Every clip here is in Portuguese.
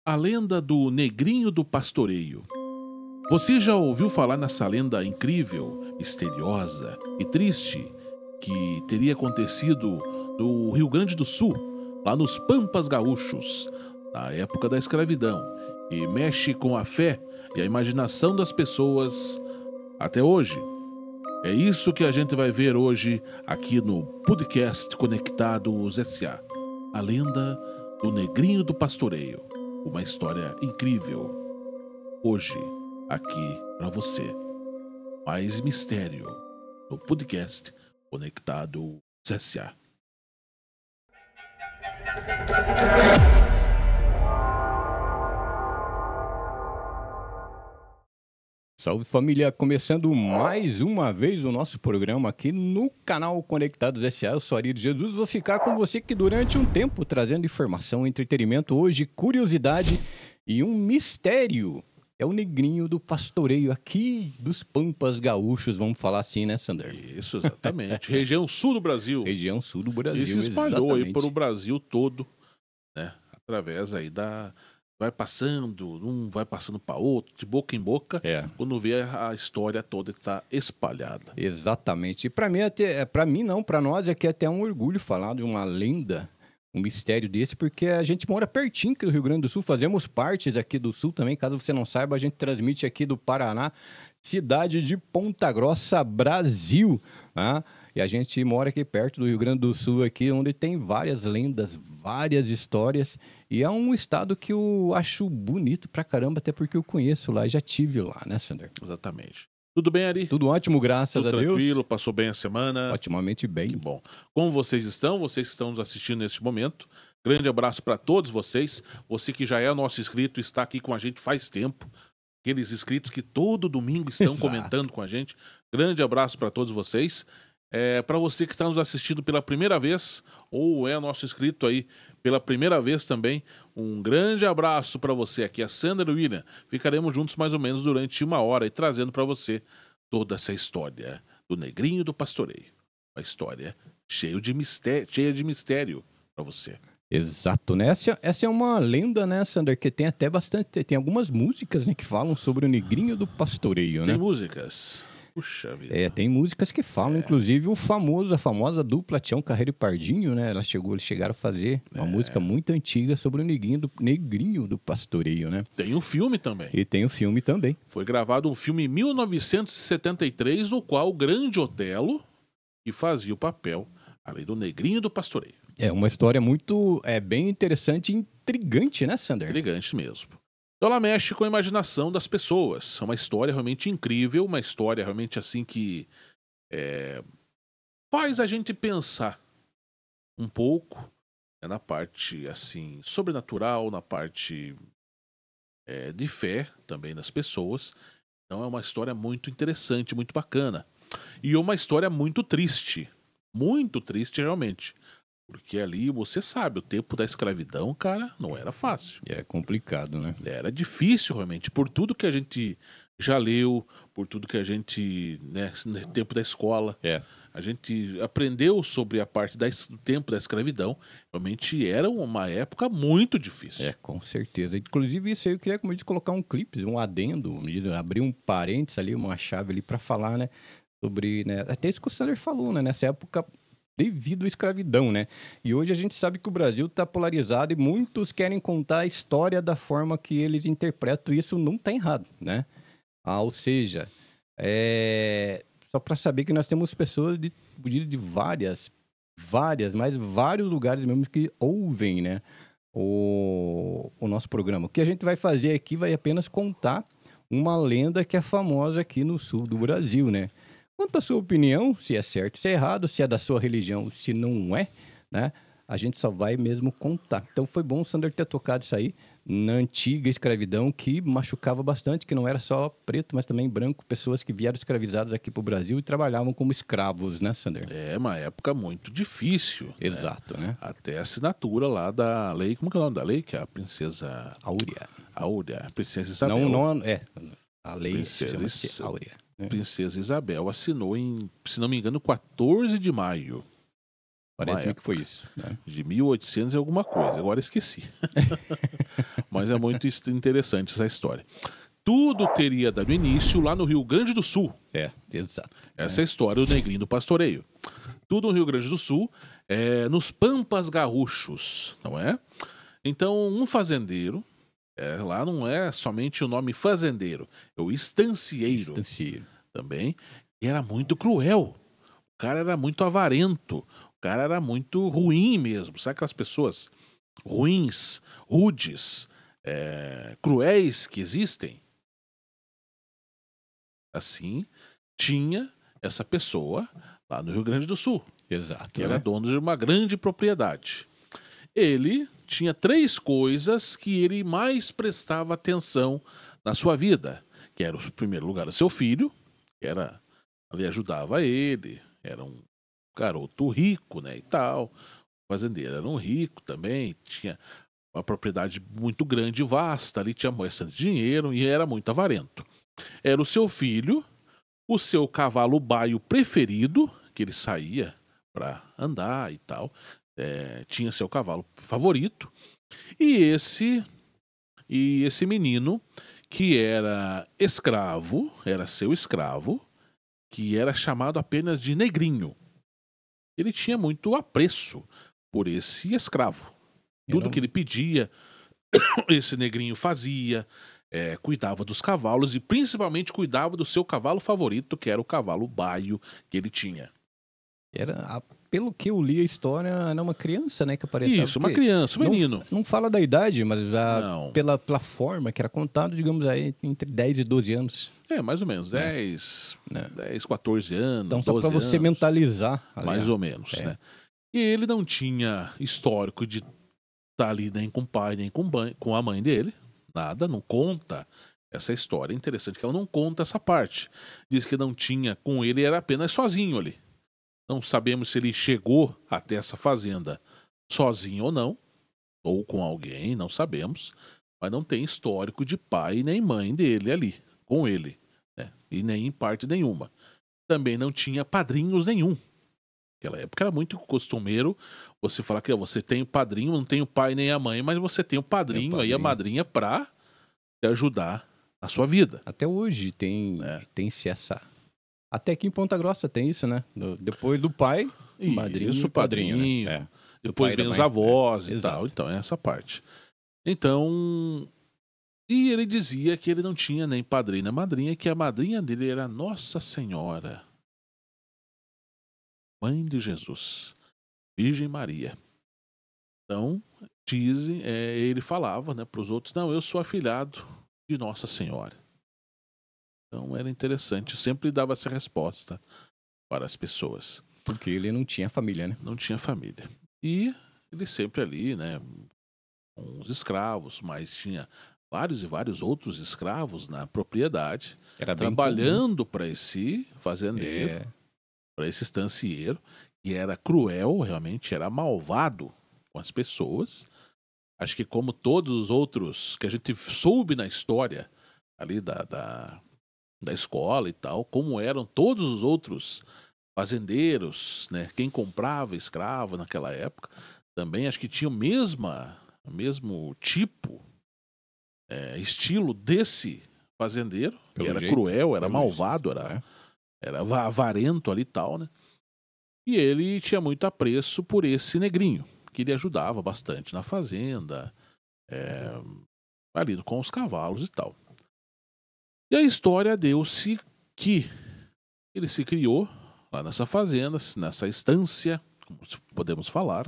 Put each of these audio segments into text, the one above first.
A lenda do Negrinho do Pastoreio. Você já ouviu falar nessa lenda incrível, misteriosa e triste que teria acontecido no Rio Grande do Sul, lá nos Pampas Gaúchos, na época da escravidão, e mexe com a fé e a imaginação das pessoas até hoje? É isso que a gente vai ver hoje aqui no podcast Conectados S.A. A lenda do Negrinho do Pastoreio. Uma história incrível. Hoje, aqui para você. Mais mistério no podcast Conectados S.A. Salve família, começando mais uma vez o nosso programa aqui no canal Conectados S.A. Eu sou Ari de Jesus, vou ficar com você aqui durante um tempo trazendo informação, entretenimento, hoje curiosidade e um mistério. É o Negrinho do Pastoreio aqui dos Pampas Gaúchos, vamos falar assim, né, Sander? Isso, exatamente. Região sul do Brasil. Região sul do Brasil, E se espalhou aí exatamente. para o Brasil todo, né? Através aí da... Vai passando, um vai passando para outro, de boca em boca, quando vê a história toda está espalhada. Exatamente. E para mim não, para nós é que é até um orgulho falar de uma lenda, um mistério desse, porque a gente mora pertinho aqui do Rio Grande do Sul, fazemos partes aqui do Sul também, caso você não saiba, a gente transmite aqui do Paraná, cidade de Ponta Grossa, Brasil, né? E a gente mora aqui perto do Rio Grande do Sul, aqui, onde tem várias lendas, várias histórias. E é um estado que eu acho bonito pra caramba, até porque eu conheço lá, já tive lá, né, Sander? Exatamente. Tudo bem, Ari? Tudo ótimo, graças a Deus. Tudo tranquilo, passou bem a semana? Otimamente bem. Que bom. Como vocês estão? Vocês que estão nos assistindo neste momento. Grande abraço para todos vocês. Você que já é nosso inscrito, está aqui com a gente faz tempo. Aqueles inscritos que todo domingo estão comentando com a gente. Grande abraço para todos vocês. Para você que está nos assistindo pela primeira vez, ou é nosso inscrito aí pela primeira vez também, um grande abraço para você. Aqui é a Sandra e William. Ficaremos juntos mais ou menos durante uma hora e trazendo para você toda essa história do Negrinho do Pastoreio. Uma história cheia de mistério para você. Exato, né? Essa é uma lenda, né, Sander, que tem até bastante... Tem algumas músicas, né, que falam sobre o Negrinho do Pastoreio, né? Tem músicas... Puxa vida. Tem músicas que falam, inclusive a famosa dupla Tião Carreiro e Pardinho, né? Eles chegaram a fazer uma música muito antiga sobre o Negrinho do Pastoreio, né? Tem um filme também. E tem o filme também. Foi gravado um filme em 1973, no qual o Grande Otelo, que fazia o papel, além do Negrinho do Pastoreio. É uma história muito, bem interessante e intrigante, né, Sander? Intrigante mesmo. Então ela mexe com a imaginação das pessoas. É uma história realmente incrível, uma história realmente assim que faz a gente pensar um pouco, né, na parte assim sobrenatural, na parte de fé também das pessoas. Então é uma história muito interessante, muito bacana. E uma história muito triste realmente. Porque ali, você sabe, o tempo da escravidão, cara, não era fácil. É complicado, né? Era difícil, realmente. Por tudo que a gente já leu, por tudo que a gente, né, no tempo da escola, a gente aprendeu sobre a parte do tempo da escravidão. Realmente era uma época muito difícil. Com certeza. Inclusive, isso aí eu queria, como eu disse, colocar um clipe, um adendo, abrir um parênteses ali, uma chave ali para falar, né, sobre, né, até isso que o Sander falou, né, nessa época devido à escravidão, né? E hoje a gente sabe que o Brasil está polarizado e muitos querem contar a história da forma que eles interpretam. E isso não está errado, né? Ou seja, só para saber que nós temos pessoas de vários lugares mesmo que ouvem, né, o nosso programa. O que a gente vai fazer aqui vai apenas contar uma lenda que é famosa aqui no sul do Brasil, né? Quanto à sua opinião, se é certo, se é errado, se é da sua religião, se não é, né? A gente só vai mesmo contar. Então foi bom o Sander ter tocado isso aí na antiga escravidão, que machucava bastante, que não era só preto, mas também branco, pessoas que vieram escravizadas aqui para o Brasil e trabalhavam como escravos, né, Sander? É uma época muito difícil. Exato, né? Até a assinatura lá da lei, como que é o nome da lei? Que é a princesa... Áurea, Princesa Isabel. A lei chama-se Áurea. Princesa Isabel assinou em, se não me engano, 14 de maio. Parece que foi isso, né? De 1800 e alguma coisa, agora esqueci. Mas é muito interessante essa história. Tudo teria dado início lá no Rio Grande do Sul. Exato. Essa é a história do Negrinho do Pastoreio. Tudo no Rio Grande do Sul, nos Pampas Gaúchos, não é? Então, um fazendeiro, lá não é somente o nome fazendeiro, é o estancieiro. Também, e era muito cruel. O cara era muito avarento. O cara era muito ruim mesmo. Sabe aquelas pessoas ruins, rudes, cruéis que existem? Assim, tinha essa pessoa lá no Rio Grande do Sul. Exato. Que era dono de uma grande propriedade. Ele tinha 3 coisas que ele mais prestava atenção na sua vida. Que era, em primeiro lugar, o seu filho, que ali ajudava ele, era um garoto rico, né, e tal. O fazendeiro era um rico também, tinha uma propriedade muito grande e vasta, ali tinha bastante dinheiro e era muito avarento. Era o seu filho, o seu cavalo baio preferido, que ele saía para andar e tal, tinha seu cavalo favorito, e esse menino que era escravo, era seu escravo, que era chamado apenas de Negrinho. Ele tinha muito apreço por esse escravo. Tudo que ele pedia, esse Negrinho fazia, cuidava dos cavalos e principalmente cuidava do seu cavalo favorito, que era o cavalo baio que ele tinha. Pelo que eu li a história, era uma criança, né, que aparentava. Isso, uma criança, um menino. Não fala da idade, mas pela forma que era contado, digamos aí, entre 10 e 12 anos. Mais ou menos, 10, 14 anos, então, só para você mentalizar. Mais ou menos, né? E ele não tinha histórico de estar ali nem com o pai, nem com a mãe dele. Nada, não conta essa história. É interessante que ela não conta essa parte. Diz que não tinha com ele, era apenas sozinho ali. Não sabemos se ele chegou até essa fazenda sozinho ou não, ou com alguém, não sabemos. Mas não tem histórico de pai nem mãe dele ali, com ele, né? E nem em parte nenhuma. Também não tinha padrinhos nenhum. Naquela época era muito costumeiro você falar que você tem o padrinho, não tem o pai nem a mãe, mas você tem o padrinho, aí a madrinha para te ajudar na sua vida. Até hoje tem-se essa... Até aqui em Ponta Grossa tem isso, né? Depois do pai, madrinho e padrinho. Né? Depois vem os avós e tal. Então, é essa parte. Então... E ele dizia que ele não tinha nem padrinho nem madrinha, que a madrinha dele era Nossa Senhora, Mãe de Jesus, Virgem Maria. Então, dizem, ele falava, né, para os outros, não, eu sou afilhado de Nossa Senhora. Então era interessante, sempre dava essa resposta para as pessoas. Porque ele não tinha família, né? Não tinha família. E ele sempre ali, né, com os escravos, mas tinha vários e vários outros escravos na propriedade, trabalhando para esse fazendeiro, para esse estancieiro, que era cruel, realmente era malvado com as pessoas. Acho que como todos os outros que a gente soube na história ali da escola e tal, como eram todos os outros fazendeiros, né? Quem comprava escravo naquela época, também acho que tinha o mesmo tipo, estilo desse fazendeiro, que era cruel, era malvado, era avarento ali e tal, né? E ele tinha muito apreço por esse Negrinho, que lhe ajudava bastante na fazenda, ali com os cavalos e tal. E a história deu-se que ele se criou lá nessa fazenda, nessa estância, como podemos falar,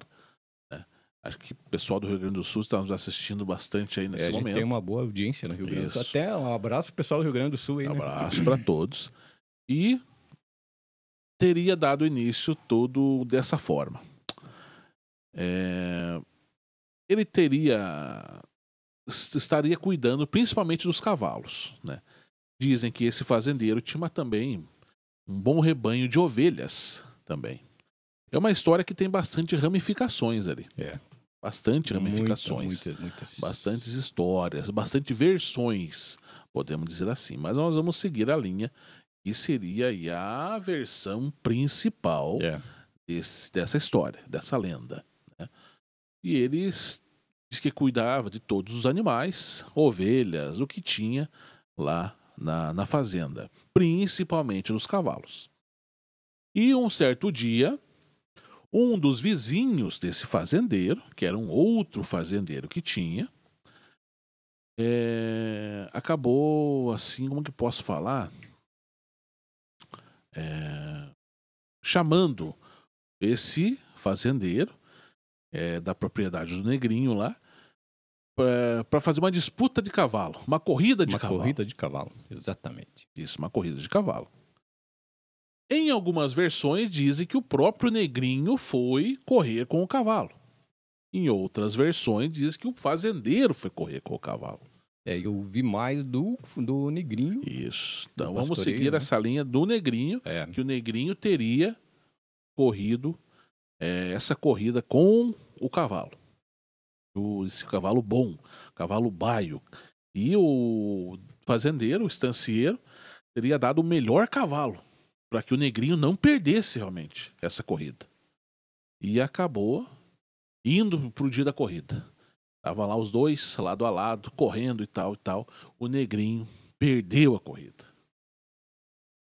né? Acho que o pessoal do Rio Grande do Sul está nos assistindo bastante aí nesse momento. Tem uma boa audiência no Rio Grande do Sul. Até um abraço pro pessoal do Rio Grande do Sul aí, né? Um abraço para todos. E teria dado início todo dessa forma. Ele estaria cuidando principalmente dos cavalos, né? Dizem que esse fazendeiro tinha também um bom rebanho de ovelhas também. É uma história que tem bastante ramificações ali. Bastante ramificações. Muitas. Bastantes histórias, bastante versões, podemos dizer assim. Mas nós vamos seguir a linha que seria aí a versão principal dessa história, dessa lenda, né? E eles diz que cuidava de todos os animais, ovelhas, o que tinha lá na fazenda, principalmente dos cavalos. E um certo dia, um dos vizinhos desse fazendeiro, que era um outro fazendeiro que tinha, acabou assim, como que posso falar? Chamando esse fazendeiro da propriedade do Negrinho lá para fazer uma disputa de cavalo, uma corrida de cavalo. Uma corrida de cavalo, exatamente. Isso, uma corrida de cavalo. Em algumas versões dizem que o próprio Negrinho foi correr com o cavalo. Em outras versões diz que o fazendeiro foi correr com o cavalo. Eu vi mais do Negrinho. Isso. Então vamos seguir essa linha do Negrinho, que o Negrinho teria corrido essa corrida com o cavalo. Esse cavalo bom, cavalo baio. E o fazendeiro, o estancieiro, teria dado o melhor cavalo para que o Negrinho não perdesse realmente essa corrida. E acabou indo pro dia da corrida. Tava lá os dois, lado a lado, correndo e tal. O Negrinho perdeu a corrida.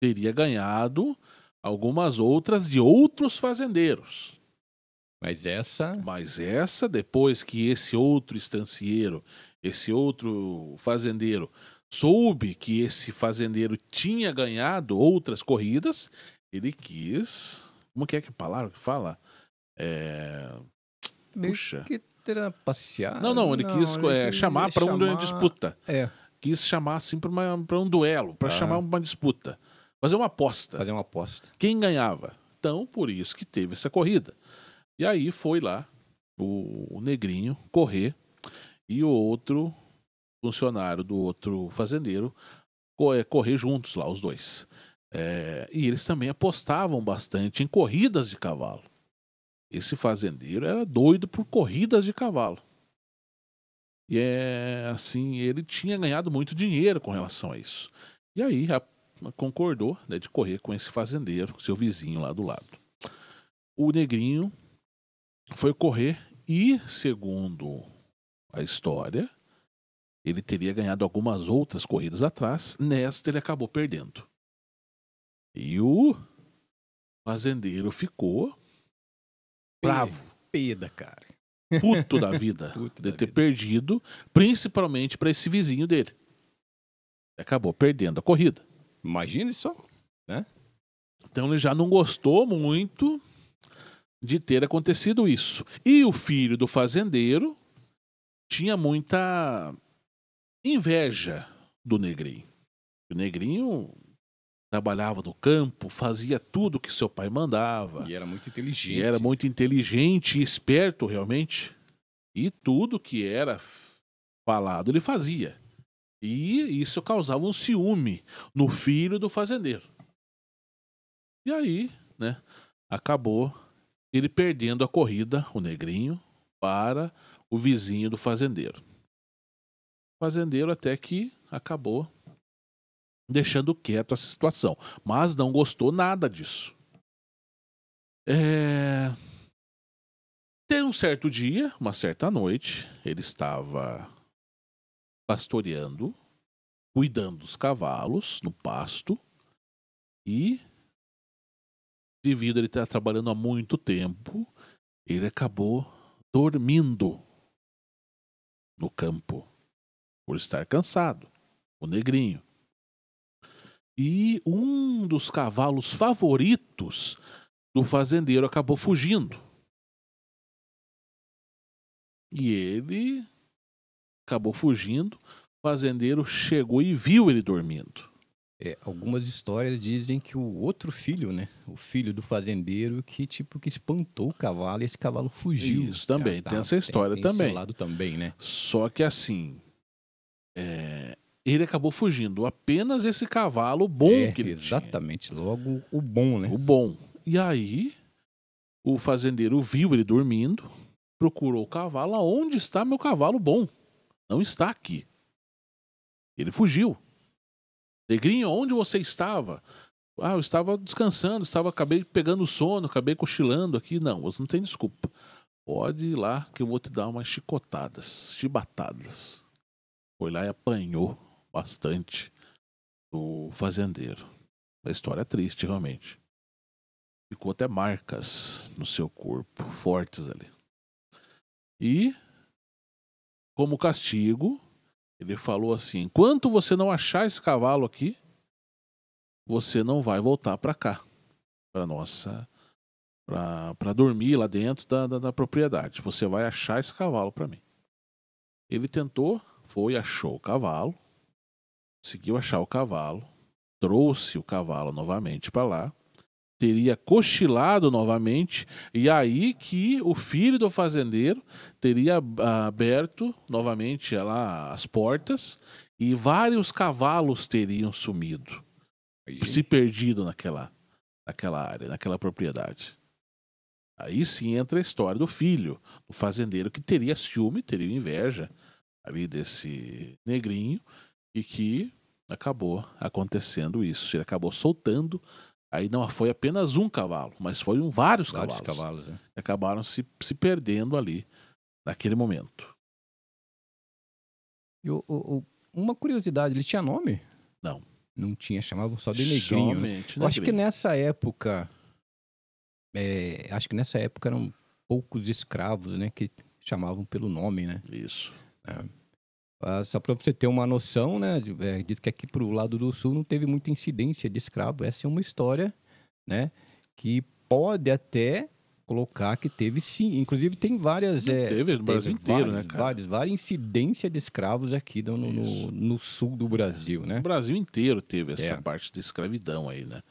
Teria ganhado algumas outras de outros fazendeiros. Mas essa, depois que esse outro estancieiro, esse outro fazendeiro, soube que esse fazendeiro tinha ganhado outras corridas, ele quis... Como que é que a palavra que fala? Puxa. Que terá passear. Não, ele quis chamar para uma disputa. Quis chamar assim para um duelo, para chamar uma disputa. Fazer uma aposta. Quem ganhava? Então, por isso que teve essa corrida. E aí foi lá o Negrinho correr e o outro funcionário do outro fazendeiro correr juntos lá, os dois. E eles também apostavam bastante em corridas de cavalo. Esse fazendeiro era doido por corridas de cavalo. E assim, ele tinha ganhado muito dinheiro com relação a isso. E aí concordou, né, de correr com esse fazendeiro, seu vizinho lá do lado. O Negrinho foi correr e, segundo a história, ele teria ganhado algumas outras corridas atrás. Nesta ele acabou perdendo. E o fazendeiro ficou bravo. Peda, cara. Puto da vida de ter perdido, principalmente para esse vizinho dele. Acabou perdendo a corrida. Imagine só, né? Então ele já não gostou muito de ter acontecido isso. E o filho do fazendeiro tinha muita inveja do Negrinho. O Negrinho trabalhava no campo, fazia tudo que seu pai mandava. E era muito inteligente. E era muito inteligente e esperto, realmente. E tudo que era falado, ele fazia. E isso causava um ciúme no filho do fazendeiro. E aí, né, acabou ele perdendo a corrida, o Negrinho, para o vizinho do fazendeiro. O fazendeiro até que acabou deixando quieto essa situação, mas não gostou nada disso. Tem um certo dia, uma certa noite, ele estava pastoreando, cuidando dos cavalos no pasto e, devido a ele estar trabalhando há muito tempo, ele acabou dormindo no campo por estar cansado, o Negrinho. E um dos cavalos favoritos do fazendeiro acabou fugindo. E ele acabou fugindo. O fazendeiro chegou e viu ele dormindo. Algumas histórias dizem que o outro filho, né? O filho do fazendeiro que espantou o cavalo e esse cavalo fugiu. Isso também, tem essa história também. Tem esse lado também, né? Só que assim, ele acabou fugindo. Apenas esse cavalo bom que ele exatamente, tinha. Logo o bom, né? O bom. E aí, o fazendeiro viu ele dormindo, procurou o cavalo. Aonde está meu cavalo bom? Não está aqui. Ele fugiu. Negrinho, onde você estava? Eu estava descansando, acabei pegando sono, acabei cochilando aqui. Não, você não tem desculpa. Pode ir lá que eu vou te dar umas chicotadas, chibatadas. Foi lá e apanhou bastante o fazendeiro. A história é triste, realmente. Ficou até marcas no seu corpo, fortes ali. E, como castigo, ele falou assim: enquanto você não achar esse cavalo aqui, você não vai voltar para cá, para dormir lá dentro da propriedade. Você vai achar esse cavalo para mim. Ele tentou, foi, achou o cavalo, conseguiu achar o cavalo, trouxe o cavalo novamente para lá, teria cochilado novamente, e aí que o filho do fazendeiro teria aberto novamente lá as portas e vários cavalos teriam sumido, se perdido naquela área, naquela propriedade. Aí sim entra a história do filho do fazendeiro, que teria ciúme, teria inveja ali desse negrinho, e que acabou acontecendo isso. Ele acabou soltando. Aí não foi apenas um cavalo, mas foram vários cavalos. Né? Que acabaram se perdendo ali, naquele momento. E uma curiosidade, ele tinha nome? Não. Não tinha, chamavam só de negrinho. Né? Eu acho que nessa época... acho que nessa época eram poucos escravos, né? Que chamavam pelo nome, né? Isso. Só para você ter uma noção, né? Diz que aqui pro lado do sul não teve muita incidência de escravo. Essa é uma história, né? Que pode até colocar que teve sim. Inclusive tem várias... teve no Brasil inteiro, né, cara? Várias incidências de escravos aqui no sul do Brasil, né? O Brasil inteiro teve essa parte de escravidão aí, né?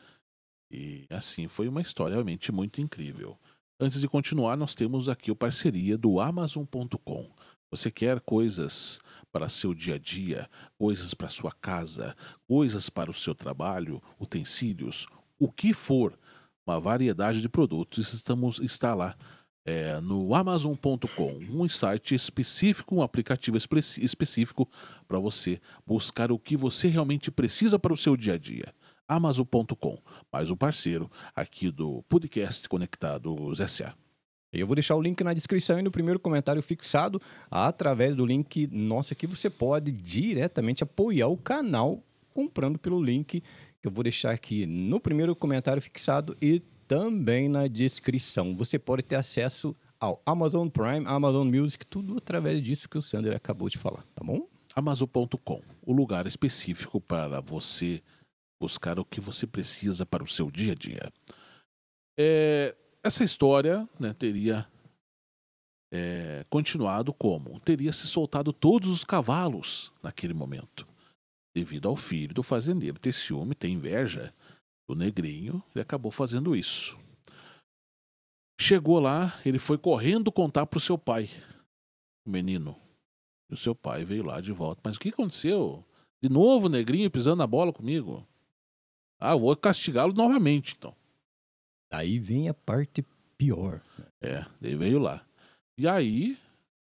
E assim, foi uma história realmente muito incrível. Antes de continuar, nós temos aqui a parceria do Amazon.com. Você quer coisas para seu dia a dia, coisas para sua casa, coisas para o seu trabalho, utensílios, o que for, uma variedade de produtos está lá no Amazon.com, um site específico, um aplicativo específico para você buscar o que você realmente precisa para o seu dia a dia. Amazon.com, mais um parceiro aqui do podcast Conectados S.A. Eu vou deixar o link na descrição e no primeiro comentário fixado. Através do link nosso aqui, você pode diretamente apoiar o canal comprando pelo link que eu vou deixar aqui no primeiro comentário fixado e também na descrição. Você pode ter acesso ao Amazon Prime, Amazon Music, tudo através disso que o Sander acabou de falar, tá bom? Amazon.com, o lugar específico para você buscar o que você precisa para o seu dia a dia. Essa história, né, teria continuado como? Teria se soltado todos os cavalos naquele momento. Devido ao filho do fazendeiro ter ciúme, ter inveja do negrinho, ele acabou fazendo isso. Chegou lá, ele foi correndo contar para o seu pai, o menino. E o seu pai veio lá de volta. Mas o que aconteceu? De novo o negrinho pisando na bola comigo? Eu vou castigá-lo novamente, então. Aí vem a parte pior. Ele veio lá. E aí,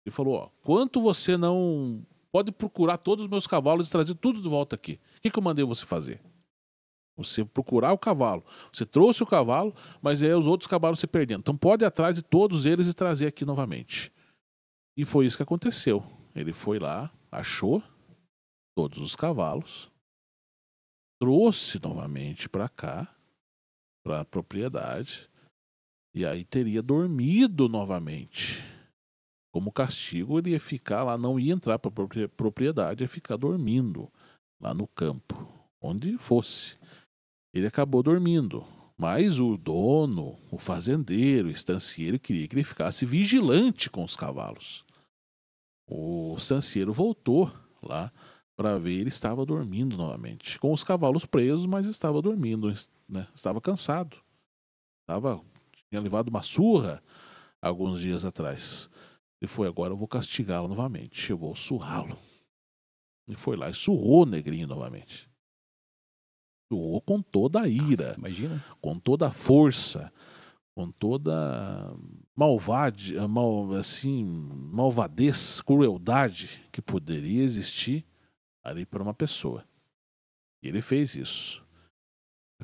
ele falou, quanto você não... Pode procurar todos os meus cavalos e trazer tudo de volta aqui. O que eu mandei você fazer? Você procurar o cavalo. Você trouxe o cavalo, mas aí os outros cavalos se perdendo. Então pode ir atrás de todos eles e trazer aqui novamente. E foi isso que aconteceu. Ele foi lá, achou todos os cavalos, trouxe novamente para cá, para a propriedade, e aí teria dormido novamente. Como castigo, ele ia ficar lá, não ia entrar para a propriedade, ia ficar dormindo lá no campo, onde fosse. Ele acabou dormindo, mas o dono, o fazendeiro, o estancieiro, queria que ele ficasse vigilante com os cavalos. O estancieiro voltou lá para ver, ele estava dormindo novamente, com os cavalos presos, mas estava dormindo, né? Estava cansado. Tinha levado uma surra alguns dias atrás. Ele foi, agora eu vou castigá-lo novamente, eu vou surrá-lo. E foi lá e surrou o negrinho novamente. Surrou com toda a ira. Nossa, imagina. Com toda a força, com toda malvadez, crueldade que poderia existir ali para uma pessoa. E ele fez isso.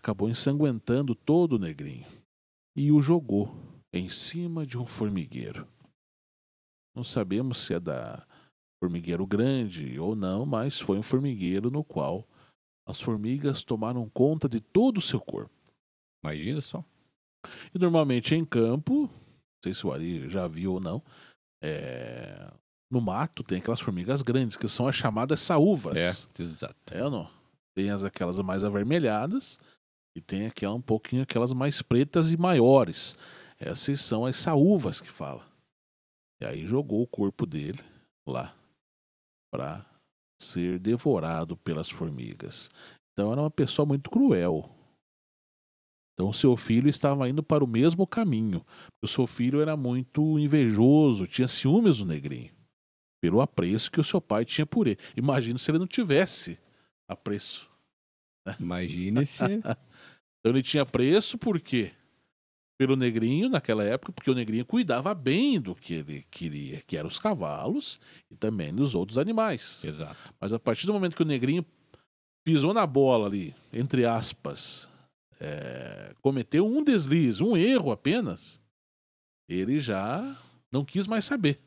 acabou ensanguentando todo o negrinho e o jogou em cima de um formigueiro. Não sabemos se é da formigueiro grande ou não, mas foi um formigueiro no qual as formigas tomaram conta de todo o seu corpo. Imagina só. E normalmente em campo, não sei se o Ari já viu ou não, no mato tem aquelas formigas grandes, que são as chamadas saúvas. Exato. Ou não? Tem aquelas mais avermelhadas e tem um pouquinho aquelas mais pretas e maiores. Essas são as saúvas que fala. E aí jogou o corpo dele lá para ser devorado pelas formigas. Então era uma pessoa muito cruel. Então seu filho estava indo para o mesmo caminho. O seu filho era muito invejoso, tinha ciúmes do negrinho, pelo apreço que o seu pai tinha por ele. Imagina se ele não tivesse apreço. Imagine se... Então ele tinha apreço por quê? Pelo negrinho naquela época, porque o negrinho cuidava bem do que ele queria, que eram os cavalos e também dos outros animais. Exato. Mas a partir do momento que o negrinho pisou na bola ali, entre aspas, cometeu um deslize, um erro apenas, ele já não quis mais saber.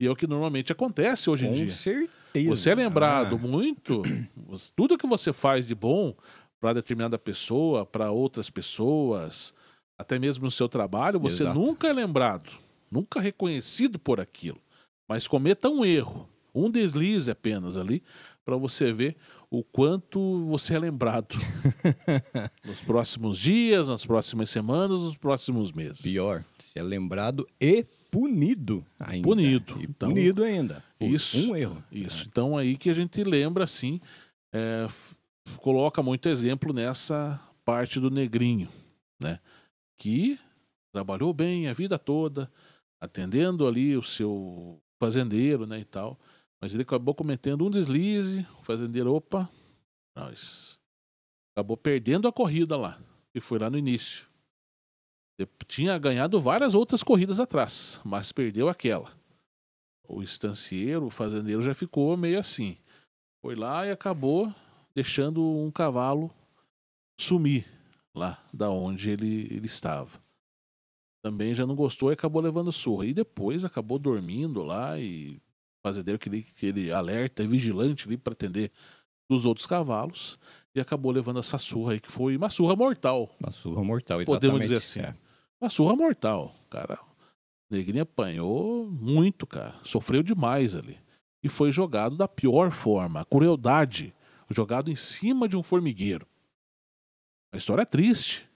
E é o que normalmente acontece hoje em dia. Com certeza. Você é lembrado muito, tudo que você faz de bom para determinada pessoa, para outras pessoas, até mesmo no seu trabalho, você Exato. nunca é lembrado, nunca reconhecido por aquilo. Mas cometa um erro, um deslize apenas ali, para você ver o quanto você é lembrado nos próximos dias, nas próximas semanas, nos próximos meses. Pior, você é lembrado e punido ainda. Punido. E Então, punido ainda. Isso. Um erro. Isso. Então aí que a gente lembra, assim, coloca muito exemplo nessa parte do negrinho, né? Que trabalhou bem a vida toda, atendendo ali o seu fazendeiro, né, e tal. Mas ele acabou cometendo um deslize, o fazendeiro, acabou perdendo a corrida lá, e foi lá no início. Tinha ganhado várias outras corridas atrás, mas perdeu aquela. O estancieiro, o fazendeiro já ficou meio assim. Foi lá e acabou deixando um cavalo sumir lá da onde ele estava. Também já não gostou e acabou levando surra. E depois acabou dormindo lá e o fazendeiro que ele alerta, é vigilante ali para atender dos outros cavalos. E acabou levando essa surra aí, que foi uma surra mortal. Uma surra mortal, exatamente. Podemos dizer assim. Uma surra mortal, cara. O negrinho apanhou muito, cara. Sofreu demais ali. E foi jogado da pior forma. A crueldade. Jogado em cima de um formigueiro. A história é triste.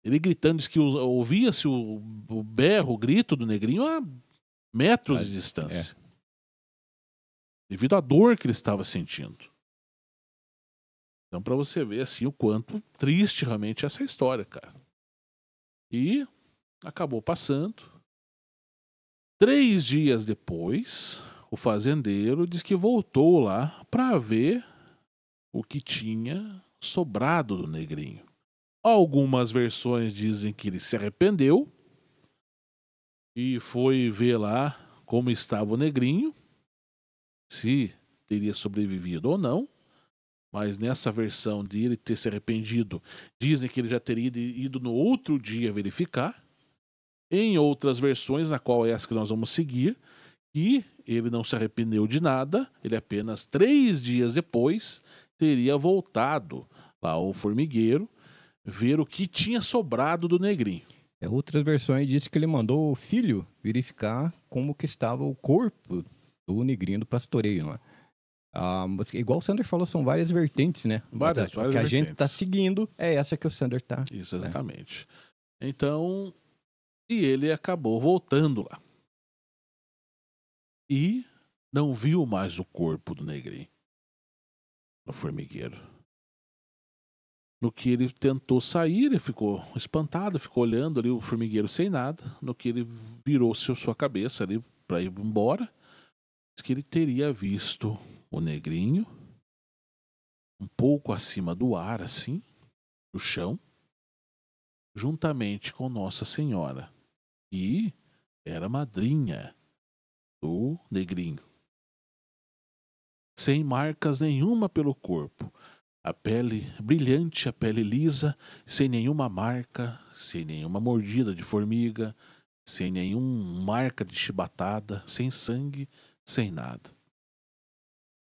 Ele gritando, diz que ouvia-se o berro, o grito do negrinho a metros de distância. Devido à dor que ele estava sentindo. Então, para você ver assim o quanto triste realmente é essa história, cara. E acabou passando. 3 dias depois, o fazendeiro diz que voltou lá para ver o que tinha sobrado do negrinho. Algumas versões dizem que ele se arrependeu e foi ver lá como estava o negrinho, se teria sobrevivido ou não. Mas nessa versão de ele ter se arrependido, dizem que ele já teria ido no outro dia verificar. Em outras versões, na qual é essa que nós vamos seguir, que ele não se arrependeu de nada, ele apenas 3 dias depois teria voltado lá ao formigueiro ver o que tinha sobrado do negrinho. Outras versões dizem que ele mandou o filho verificar como que estava o corpo do negrinho do pastoreio, não é? Igual o Sander falou, são várias vertentes, né? Várias que a vertentes. gente está seguindo é essa que o Sander está. Isso, exatamente. Então, e ele acabou voltando lá. E não viu mais o corpo do negrinho no formigueiro. No que ele tentou sair, ele ficou espantado, ficou olhando ali o formigueiro sem nada. No que ele virou sua cabeça ali para ir embora, disse que ele teria visto o negrinho um pouco acima do ar, assim, no chão, juntamente com Nossa Senhora, que era madrinha do negrinho. Sem marcas nenhuma pelo corpo, A pele brilhante, a pele lisa, sem nenhuma marca, sem nenhuma mordida de formiga, sem nenhuma marca de chibatada, sem sangue, sem nada.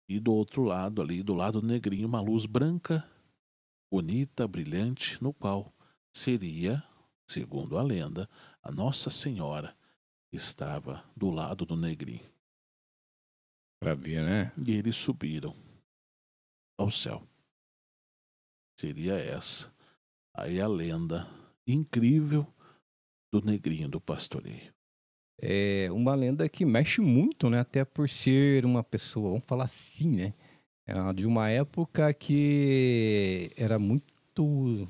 E do outro lado ali, do lado do negrinho, uma luz branca, bonita, brilhante, no qual seria, segundo a lenda, a Nossa Senhora que estava do lado do negrinho. Pra ver, né? E eles subiram ao céu. Seria essa aí a lenda incrível do negrinho do pastoreio. É uma lenda que mexe muito, né? Até por ser uma pessoa, vamos falar assim, né? De uma época que era muito...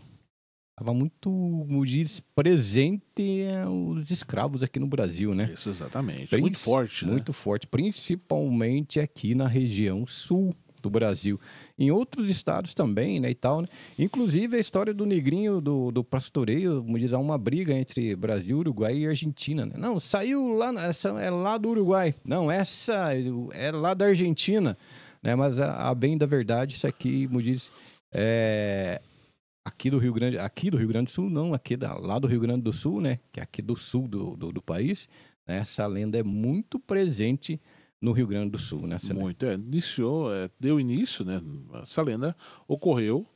Estava muito, como diz, presente os escravos aqui no Brasil, né? Isso, exatamente. Muito forte, né? Muito forte, principalmente aqui na região sul do Brasil. Em outros estados também, né, e tal, né? Inclusive a história do negrinho do pastoreio, como diz, há uma briga entre Brasil, Uruguai e Argentina, né? Não, saiu lá, essa é lá do Uruguai. Não, essa é lá da Argentina, né? Mas a bem da verdade, isso aqui, como diz, aqui do Rio Grande do Sul, não, lá do Rio Grande do Sul, né? Que é aqui do sul do país, né? Essa lenda é muito presente no Rio Grande do Sul, né? Muito, deu início, né? Essa lenda ocorreu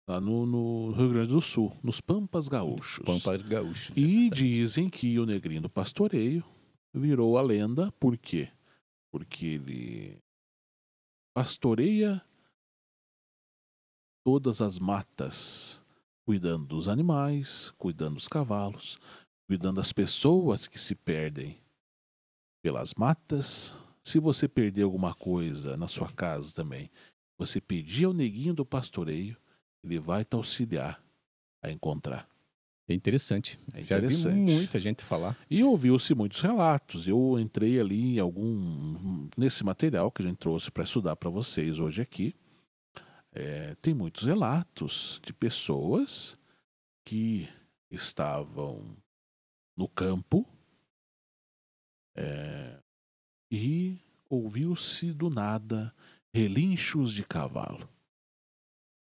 lá no Rio Grande do Sul, nos Pampas Gaúchos. Pampas Gaúchos. E exatamente. dizem que o negrinho do pastoreio virou a lenda, por quê? Porque ele pastoreia todas as matas, cuidando dos animais, cuidando dos cavalos, cuidando das pessoas que se perdem pelas matas. Se você perder alguma coisa na sua casa também, você pedir ao neguinho do pastoreio, ele vai te auxiliar a encontrar. É interessante. É Já vi interessante. muita gente falar. E ouviu-se muitos relatos. Eu entrei ali nesse material que a gente trouxe para estudar para vocês hoje aqui. Tem muitos relatos de pessoas que estavam no campo e ouviu-se do nada relinchos de cavalo.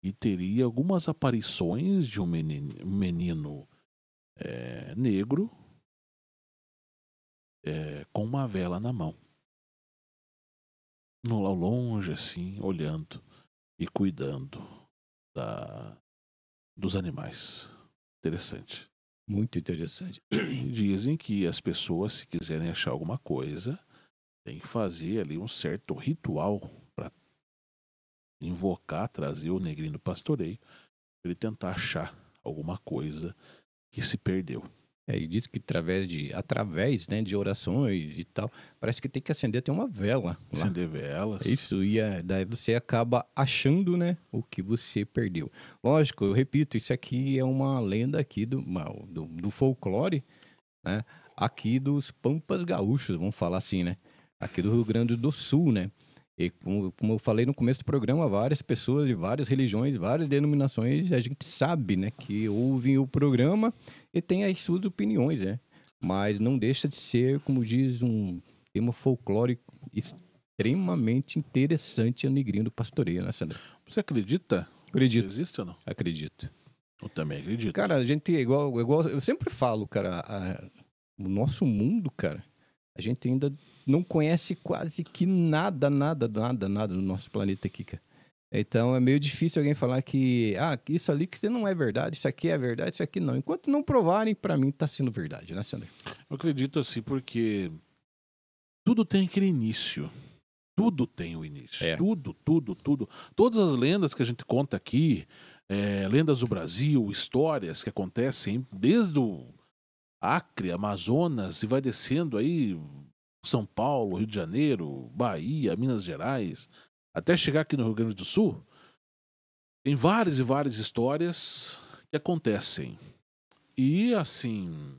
E teria algumas aparições de um menino negro com uma vela na mão. Ao longe, assim, olhando e cuidando dos animais. Interessante. Muito interessante. E dizem que as pessoas, se quiserem achar alguma coisa, tem que fazer ali um certo ritual para invocar, trazer o negrinho do pastoreio, para ele tentar achar alguma coisa que se perdeu. E diz que através, né, de orações e tal, parece que tem que acender até uma vela lá. Acender velas. Isso, daí você acaba achando, né, o que você perdeu. Lógico, eu repito, isso aqui é uma lenda aqui do folclore, né, aqui dos Pampas Gaúchos, vamos falar assim, né, aqui do Rio Grande do Sul, né. E como eu falei no começo do programa, várias pessoas de várias religiões, várias denominações, a gente sabe, né, que ouvem o programa e tem as suas opiniões, né? Mas não deixa de ser, como diz, um tema folclórico extremamente interessante, o negrinho do pastoreio, né, Sandra? Você acredita? Acredito. Que existe ou não? Acredito. Eu também acredito. Cara, a gente, igual eu sempre falo, cara, o nosso mundo, cara, a gente ainda não conhece quase que nada do nosso planeta aqui, cara. Então é meio difícil alguém falar que isso ali que não é verdade, isso aqui é verdade, isso aqui não. Enquanto não provarem, pra mim tá sendo verdade, né, Sandra? Eu acredito assim porque tudo tem aquele início. Tudo tem o início. Tudo. Todas as lendas que a gente conta aqui, lendas do Brasil, histórias que acontecem desde o Acre, Amazonas e vai descendo aí São Paulo, Rio de Janeiro, Bahia, Minas Gerais, até chegar aqui no Rio Grande do Sul, tem várias e várias histórias que acontecem. E assim,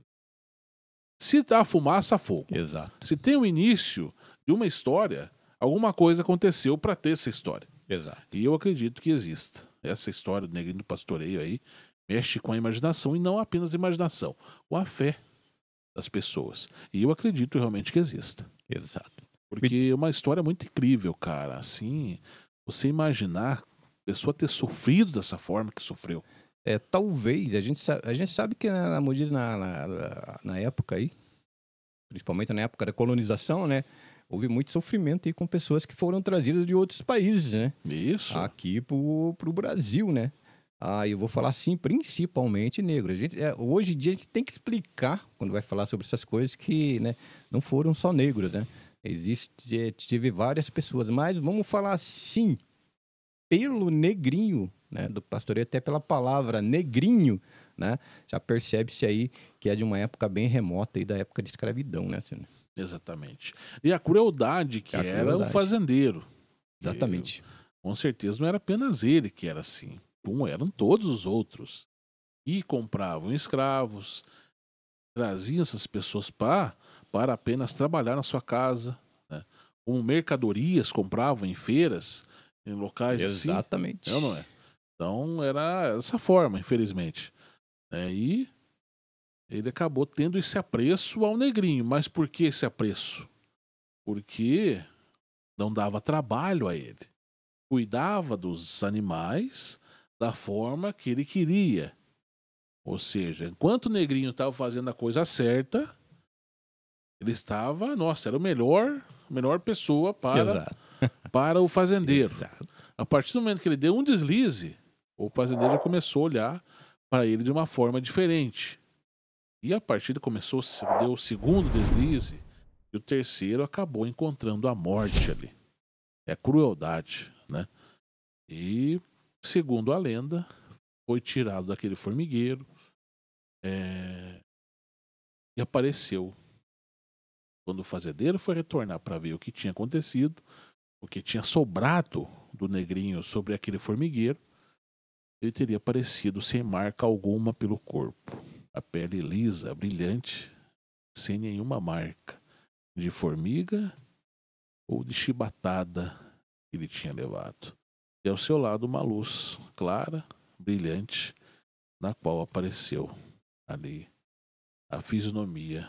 se dá fumaça, fogo. Exato. Se tem o início de uma história, alguma coisa aconteceu para ter essa história. Exato. E eu acredito que exista. Essa história do negrinho do pastoreio aí mexe com a imaginação, e não apenas a imaginação, com a fé das pessoas. E eu acredito realmente que exista. Exato. Porque é uma história muito incrível, cara. Assim, você imaginar pessoa ter sofrido dessa forma que sofreu. Talvez, a gente sabe que na época aí, principalmente na época da colonização, né? Houve muito sofrimento aí com pessoas que foram trazidas de outros países, né? Isso. Aqui pro Brasil, né? Eu vou falar assim, principalmente negros. Hoje em dia a gente tem que explicar, quando vai falar sobre essas coisas, que, né, não foram só negros, né? Tive várias pessoas, mas vamos falar assim, pelo negrinho, né, do pastoreio, até pela palavra negrinho, né? Já percebe-se aí que é de uma época bem remota aí, da época de escravidão, né? Assim, Exatamente. E a crueldade que era o fazendeiro. Exatamente. Com certeza não era apenas ele que era assim. Como eram todos os outros. E compravam escravos, traziam essas pessoas para apenas trabalhar na sua casa, né? Como mercadorias compravam em feiras, em locais Exatamente. assim. Não é? Então era dessa forma, infelizmente. E ele acabou tendo esse apreço ao negrinho. Mas por que esse apreço? Porque não dava trabalho a ele. Cuidava dos animais da forma que ele queria. Ou seja, enquanto o negrinho estava fazendo a coisa certa, ele estava, era a melhor pessoa para o fazendeiro. Exato. A partir do momento que ele deu um deslize, o fazendeiro já começou a olhar para ele de uma forma diferente. E a partir deu o segundo deslize, e o terceiro acabou encontrando a morte ali. É crueldade, né? E, segundo a lenda, foi tirado daquele formigueiro e apareceu. Quando o fazendeiro foi retornar para ver o que tinha acontecido, o que tinha sobrado do negrinho sobre aquele formigueiro, ele teria aparecido sem marca alguma pelo corpo. A pele lisa, brilhante, sem nenhuma marca de formiga ou de chibatada que ele tinha levado. E ao seu lado uma luz clara, brilhante, na qual apareceu ali a fisionomia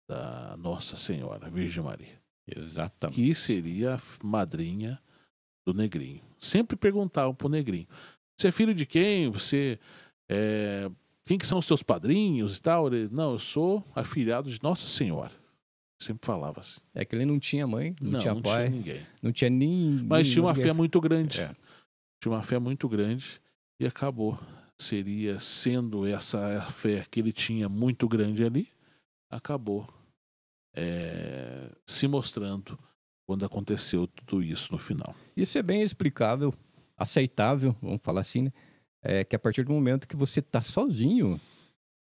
da Nossa Senhora, Virgem Maria. Exatamente. Que seria a madrinha do negrinho. Sempre perguntavam pro negrinho: você é filho de quem? Quem que são os seus padrinhos e tal? Ele: não, eu sou afilhado de Nossa Senhora. Sempre falava assim. É que ele não tinha mãe, não tinha pai. Não tinha ninguém. Não tinha nem... Mas tinha uma fé muito grande. Tinha uma fé muito grande e acabou. Seria sendo essa fé que ele tinha muito grande ali, acabou se mostrando quando aconteceu tudo isso no final. Isso é bem explicável, aceitável, vamos falar assim, né? Que a partir do momento que você está sozinho,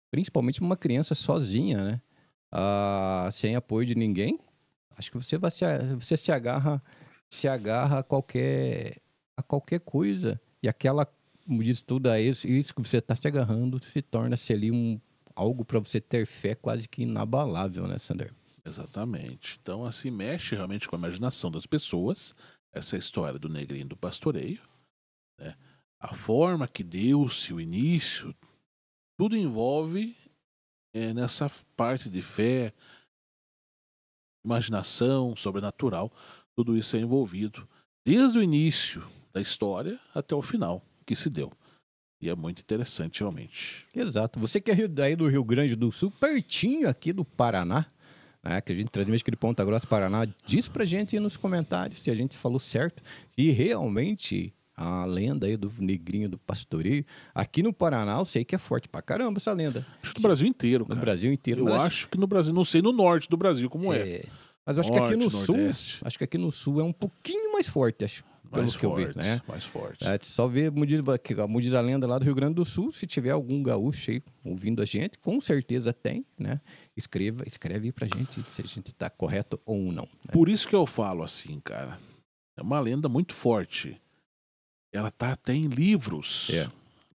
principalmente uma criança sozinha, né? Sem apoio de ninguém, acho que você se agarra a qualquer coisa. E aquela, como diz tudo, isso que você está se agarrando se torna-se ali algo para você ter fé quase que inabalável, né, Sander? Exatamente. Então, assim, mexe realmente com a imaginação das pessoas, essa história do negrinho do pastoreio, né? A forma que deu-se o início, tudo envolve nessa parte de fé, imaginação, sobrenatural, tudo isso é envolvido desde o início da história até o final que se deu. E é muito interessante, realmente. Exato. Você que é daí do Rio Grande do Sul, pertinho aqui do Paraná, né, que a gente transmite aqui de Ponta Grossa, Paraná, diz pra gente aí nos comentários se a gente falou certo, se realmente a lenda aí do negrinho do pastoreio, aqui no Paraná eu sei que é forte pra caramba essa lenda. Acho que no Brasil inteiro, cara. No Brasil inteiro. Eu acho que no Brasil, não sei no norte do Brasil como é. Mas eu acho Norte, que aqui no Nordeste. Sul, acho que aqui no Sul é um pouquinho mais forte, acho. Mais Pelo que eu vi, né? mais forte. Só ver, como diz a lenda lá do Rio Grande do Sul, se tiver algum gaúcho aí ouvindo a gente, com certeza tem, né? Escreve aí pra gente se a gente tá correto ou não. Né? Por isso que eu falo assim, cara. É uma lenda muito forte. Ela tá até em livros.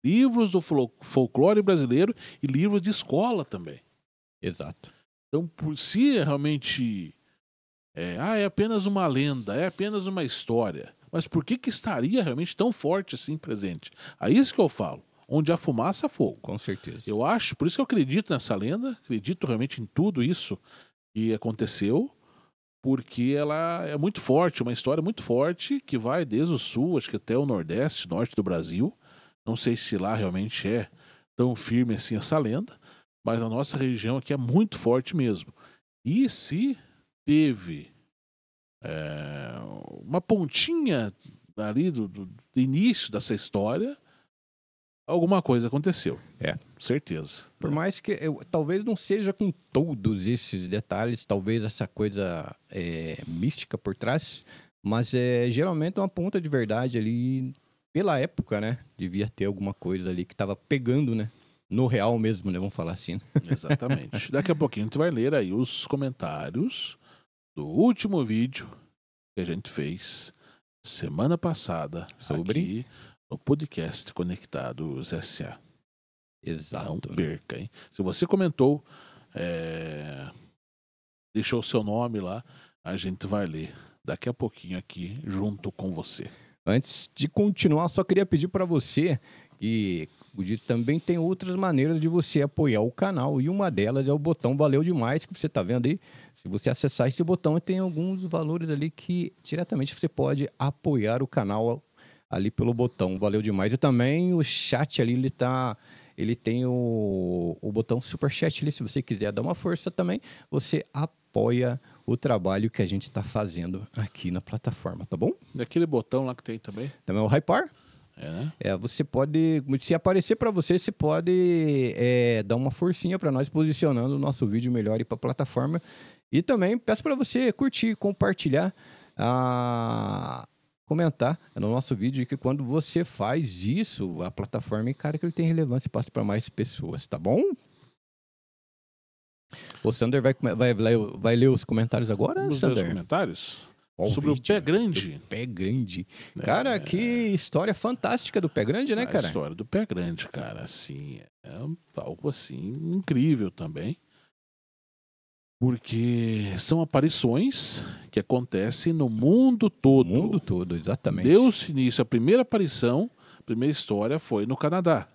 Livros do folclore brasileiro e livros de escola também. Exato. Então, se realmente é apenas uma lenda, é apenas uma história, mas por que estaria realmente tão forte assim presente? É isso que eu falo. Onde há fumaça, há fogo. Com certeza. Eu acho, por isso que eu acredito nessa lenda, acredito realmente em tudo isso que aconteceu, porque ela é muito forte, uma história muito forte que vai desde o sul, acho que até o nordeste, norte do Brasil. Não sei se lá realmente é tão firme assim essa lenda, mas a nossa região aqui é muito forte mesmo. E se teve uma pontinha ali do início dessa história, alguma coisa aconteceu. Certeza. Por mais que talvez não seja com todos esses detalhes, talvez essa coisa mística por trás, mas geralmente uma ponta de verdade ali, pela época, né? Devia ter alguma coisa ali que tava pegando, né? No real mesmo, né? Vamos falar assim. Exatamente. Daqui a pouquinho a gente vai ler aí os comentários do último vídeo que a gente fez semana passada sobre aqui no podcast Conectados S.A. Exato. Não perca, hein? Se você comentou, deixou o seu nome lá, a gente vai ler daqui a pouquinho aqui junto com você. Antes de continuar, só queria pedir para você que o Dito também tem outras maneiras de você apoiar o canal, e uma delas é o botão Valeu Demais, que você está vendo aí. Se você acessar esse botão, tem alguns valores ali que diretamente você pode apoiar o canal ali pelo botão Valeu Demais. E também o chat ali, ele tem o botão Super Chat ali, se você quiser dar uma força também, você apoia o trabalho que a gente está fazendo aqui na plataforma, tá bom? E aquele botão lá que tem também? Também é o Hypar. Né? Você pode, se aparecer para você, você pode dar uma forcinha para nós, posicionando o nosso vídeo melhor para a plataforma. E também peço para você curtir, compartilhar, comentar no nosso vídeo, que quando você faz isso, a plataforma encara que ele tem relevância e passa para mais pessoas, tá bom? O Sander vai ler os comentários agora, Vamos Sander? ler os comentários? Sobre o Pé Grande. O Pé Grande. Cara, que história fantástica do Pé Grande, né, cara? A história do Pé Grande, cara, assim, é algo assim incrível também. Porque são aparições que acontecem no mundo todo. No mundo todo, exatamente. Deu-se início, a primeira aparição, a primeira história foi no Canadá.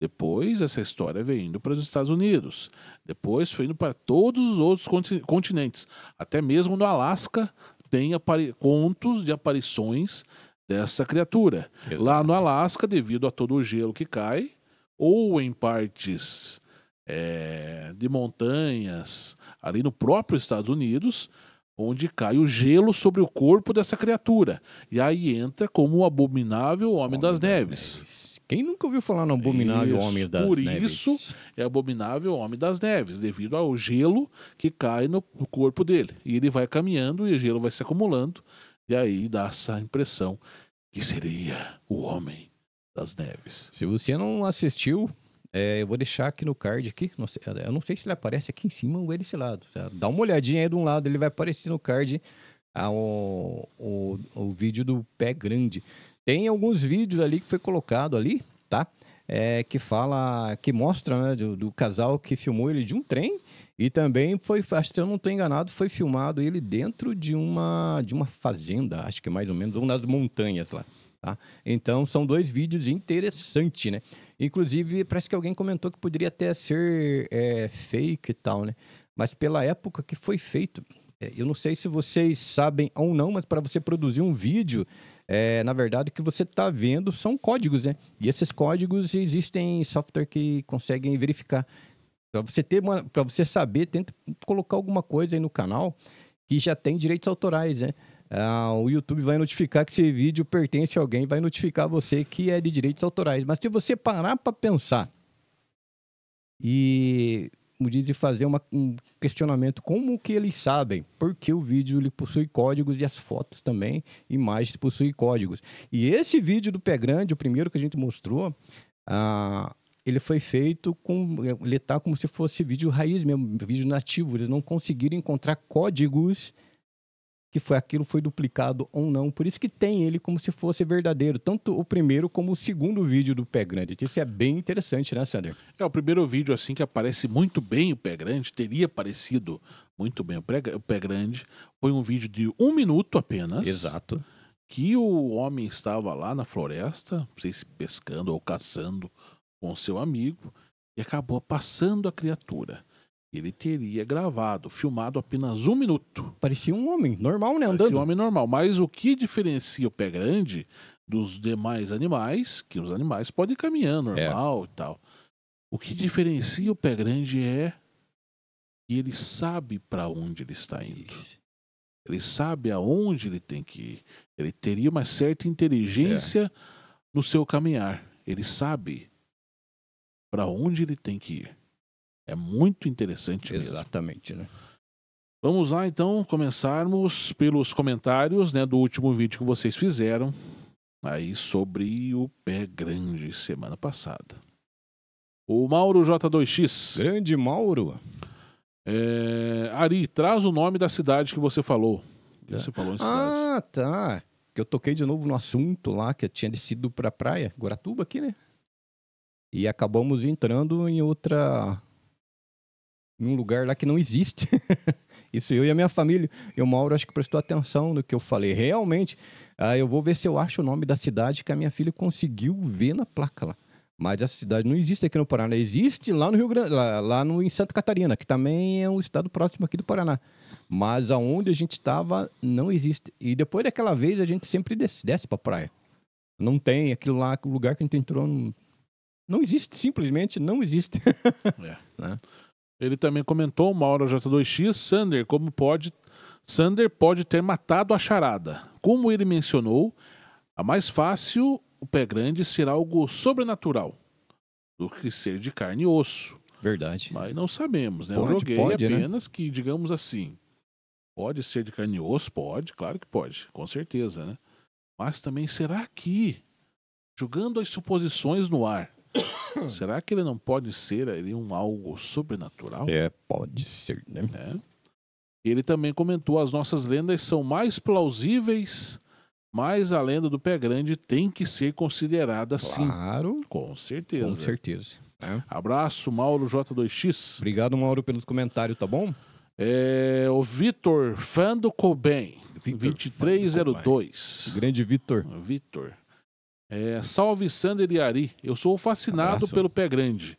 Depois, essa história veio indo para os Estados Unidos. Depois, foi indo para todos os outros continentes. Até mesmo no Alasca, tem contos de aparições dessa criatura. Exato. Lá no Alasca, devido a todo o gelo que cai, ou em partes de montanhas, ali no próprio Estados Unidos, onde cai o gelo sobre o corpo dessa criatura. E aí entra como o abominável Homem das Neves. Quem nunca ouviu falar no abominável Homem das Neves? Por isso é abominável Homem das Neves, devido ao gelo que cai no corpo dele. E ele vai caminhando e o gelo vai se acumulando. E aí dá essa impressão que seria o Homem das Neves. Se você não assistiu, eu vou deixar aqui no card aqui. Eu não sei se ele aparece aqui em cima ou desse lado. Dá uma olhadinha aí de um lado, ele vai aparecer no card o vídeo do Pé Grande. Tem alguns vídeos ali que foi colocado ali, tá? Que mostra, né, do casal que filmou ele de um trem. E também se eu não estou enganado, foi filmado ele dentro de uma fazenda, acho que mais ou menos, uma das montanhas lá. Tá? Então, são dois vídeos interessantes, né? Inclusive, parece que alguém comentou que poderia até ser fake e tal, né? Mas pela época que foi feito, eu não sei se vocês sabem ou não, mas para você produzir um vídeo, na verdade, o que você está vendo são códigos, né? E esses códigos existem software que conseguem verificar. Para você saber, tenta colocar alguma coisa aí no canal que já tem direitos autorais, né? O YouTube vai notificar que esse vídeo pertence a alguém, vai notificar você que é de direitos autorais. Mas se você parar para pensar e, como diz, fazer um questionamento, como que eles sabem? Porque o vídeo ele possui códigos e as fotos também, imagens possuem códigos. E esse vídeo do Pé Grande, o primeiro que a gente mostrou, ele foi feito ele tá como se fosse vídeo raiz mesmo, vídeo nativo. Eles não conseguiram encontrar códigos que foi duplicado ou não. Por isso que tem ele como se fosse verdadeiro. Tanto o primeiro como o segundo vídeo do Pé Grande. Isso é bem interessante, né, Sander? O primeiro vídeo, assim, que aparece muito bem o Pé Grande, teria aparecido muito bem o Pé Grande. Foi um vídeo de 1 minuto apenas. Exato. Que o homem estava lá na floresta, não sei se pescando ou caçando com seu amigo, e acabou passando a criatura. ele teria gravado, filmado apenas 1 minuto. Parecia um homem normal, né? Parecia Andando. um homem normal. Mas o que diferencia o pé grande dos demais animais, que os animais podem caminhar normal e tal. O que diferencia o pé grande é que ele sabe para onde ele está indo. Ele sabe aonde ele tem que ir. Ele teria uma certa inteligência no seu caminhar. Ele sabe para onde ele tem que ir. É muito interessante mesmo. Exatamente, né? Vamos lá, então, começarmos pelos comentários, né, do último vídeo que vocês fizeram aí sobre o pé grande semana passada. O Mauro J2X. Grande Mauro. Ari, traz o nome da cidade que você falou. Você falou em cidade. Ah, tá. Que eu toquei de novo no assunto lá, que eu tinha descido pra praia, Guaratuba aqui, né? E acabamos entrando em um lugar lá que não existe. Isso eu e a minha família. E o Mauro acho que prestou atenção no que eu falei. Realmente, eu vou ver se eu acho o nome da cidade que a minha filha conseguiu ver na placa lá. Mas essa cidade não existe aqui no Paraná. Existe lá no Rio Grande, em Santa Catarina, que também é um estado próximo aqui do Paraná. Mas aonde a gente estava, não existe. E depois daquela vez, a gente sempre desce pra praia. Não tem aquilo lá, o lugar que a gente entrou. Não existe, simplesmente não existe. Né? Ele também comentou, o Mauro J2X, Sander pode ter matado a charada. Como ele mencionou, a mais fácil, o pé grande, ser algo sobrenatural do que ser de carne e osso. Verdade. Mas não sabemos, né? Pode, eu joguei apenas, né? Que, digamos assim, pode ser de carne e osso? Pode, claro que pode, com certeza, né? Mas também, será que, jogando as suposições no ar, será que ele não pode ser algo sobrenatural? Pode ser, né? Ele também comentou, as nossas lendas são mais plausíveis, mas a lenda do pé grande tem que ser considerada sim. Claro. Com certeza. Com certeza. Abraço, Mauro J2X. Obrigado, Mauro, pelos comentários, tá bom? O Vitor, fã do Cobain, 2302. Grande Vitor. Vitor. Salve Sander e Ari, eu sou fascinado pelo pé grande.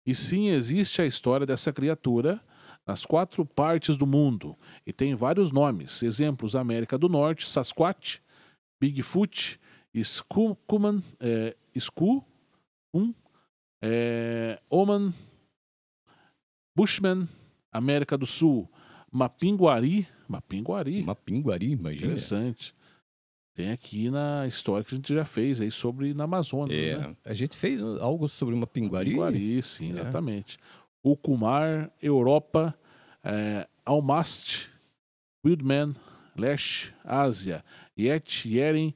E sim, existe a história dessa criatura nas 4 partes do mundo. E tem vários nomes. Exemplos, América do Norte, Sasquatch, Bigfoot, Skullman, Oman, Bushman, América do Sul, Mapinguari, imagina. Interessante. Tem aqui na história que a gente já fez aí sobre na Amazônia. Né? A gente fez algo sobre uma pinguari. Pinguari, sim, exatamente. O Kumar, Europa, Almast, Wildman, Lash, Ásia, Yet, Yeren,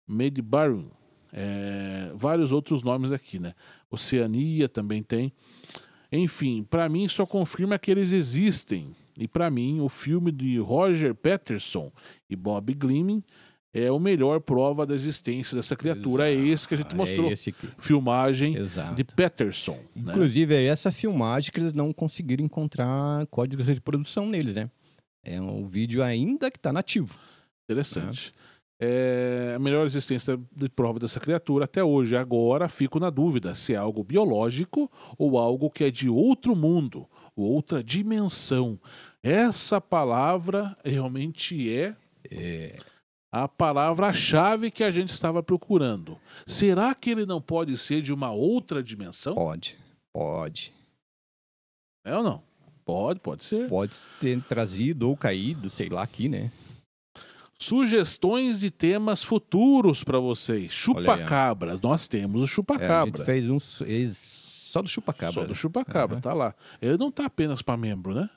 Medbarun. Vários outros nomes aqui, né? Oceania também tem. Enfim, para mim só confirma que eles existem. E para mim, o filme de Roger Patterson e Bob Gleeman é a melhor prova da existência dessa criatura. Exato. É esse que a gente mostrou. Esse aqui. Filmagem Exato. de Patterson. Inclusive, é essa filmagem que eles não conseguiram encontrar códigos de produção neles, né? É um vídeo ainda que está nativo. Interessante. A melhor existência de prova dessa criatura até hoje. Agora fico na dúvida se é algo biológico ou algo que é de outro mundo, outra dimensão. Essa palavra realmente é a palavra-chave que a gente estava procurando. Será que ele não pode ser de uma outra dimensão? Pode. É ou não? Pode ser. Pode ter trazido ou caído, sei lá, aqui, né? Sugestões de temas futuros para vocês. Chupacabras. Nós temos o chupacabra. A gente fez só do chupacabra. Só do chupacabra, tá lá. Ele não tá apenas para membro, né?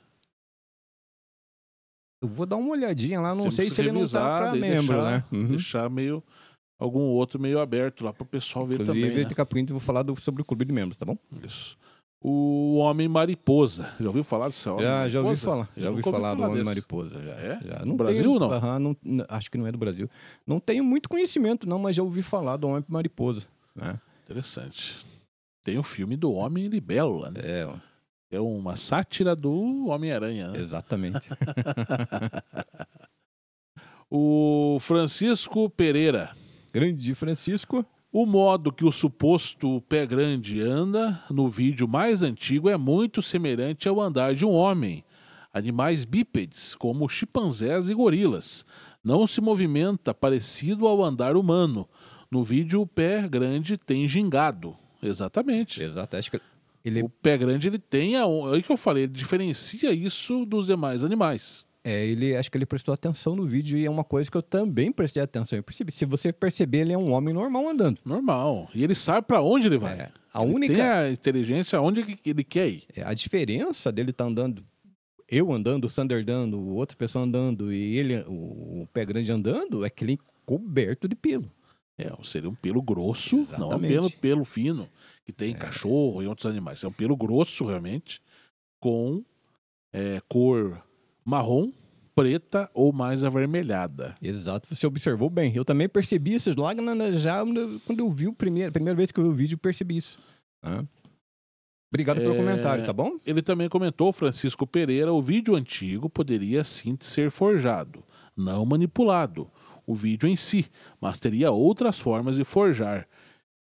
Eu vou dar uma olhadinha lá, não sei se ele não tá para membro, né? Deixar algum outro meio aberto lá para o pessoal ver também. Inclusive, daqui a pouco eu vou falar sobre o clube de membros, tá bom? Isso. O Homem-Mariposa. Já ouviu falar desse Homem-Mariposa? Já ouvi falar. Já ouvi falar do Homem-Mariposa. Já. No Brasil ou não? Acho que não é do Brasil. Não tenho muito conhecimento, não, mas já ouvi falar do Homem-Mariposa. Né? Interessante. Tem o filme do Homem-Libélula, né? É uma sátira do Homem-Aranha. Né? Exatamente. O Francisco Pereira. Grande Francisco. O modo que o suposto pé grande anda no vídeo mais antigo é muito semelhante ao andar de um homem. Animais bípedes, como chimpanzés e gorilas, não se movimenta parecido ao andar humano. No vídeo, o pé grande tem gingado. Exatamente. Exato. Acho que O pé grande, ele tem... É o que eu falei, ele diferencia isso dos demais animais. acho que ele prestou atenção no vídeo e é uma coisa que eu também prestei atenção. Eu percebi. Se você perceber, ele é um homem normal andando. Normal. E ele sabe para onde ele vai. Ele tem a inteligência aonde ele quer ir. A diferença dele estar andando, eu andando, o Sander andando, outra pessoa andando e ele, o pé grande andando, é que ele é coberto de pelo. Seria um pelo grosso, Exatamente. não um pelo fino, que tem cachorro e outros animais. É um pelo grosso, realmente, com cor marrom, preta ou mais avermelhada. Exato, você observou bem. Eu também percebi isso lá quando eu vi a primeira vez que eu vi o vídeo, eu percebi isso. Obrigado pelo comentário, tá bom? Ele também comentou, Francisco Pereira, o vídeo antigo poderia sim ser forjado, não manipulado, o vídeo em si, mas teria outras formas de forjar.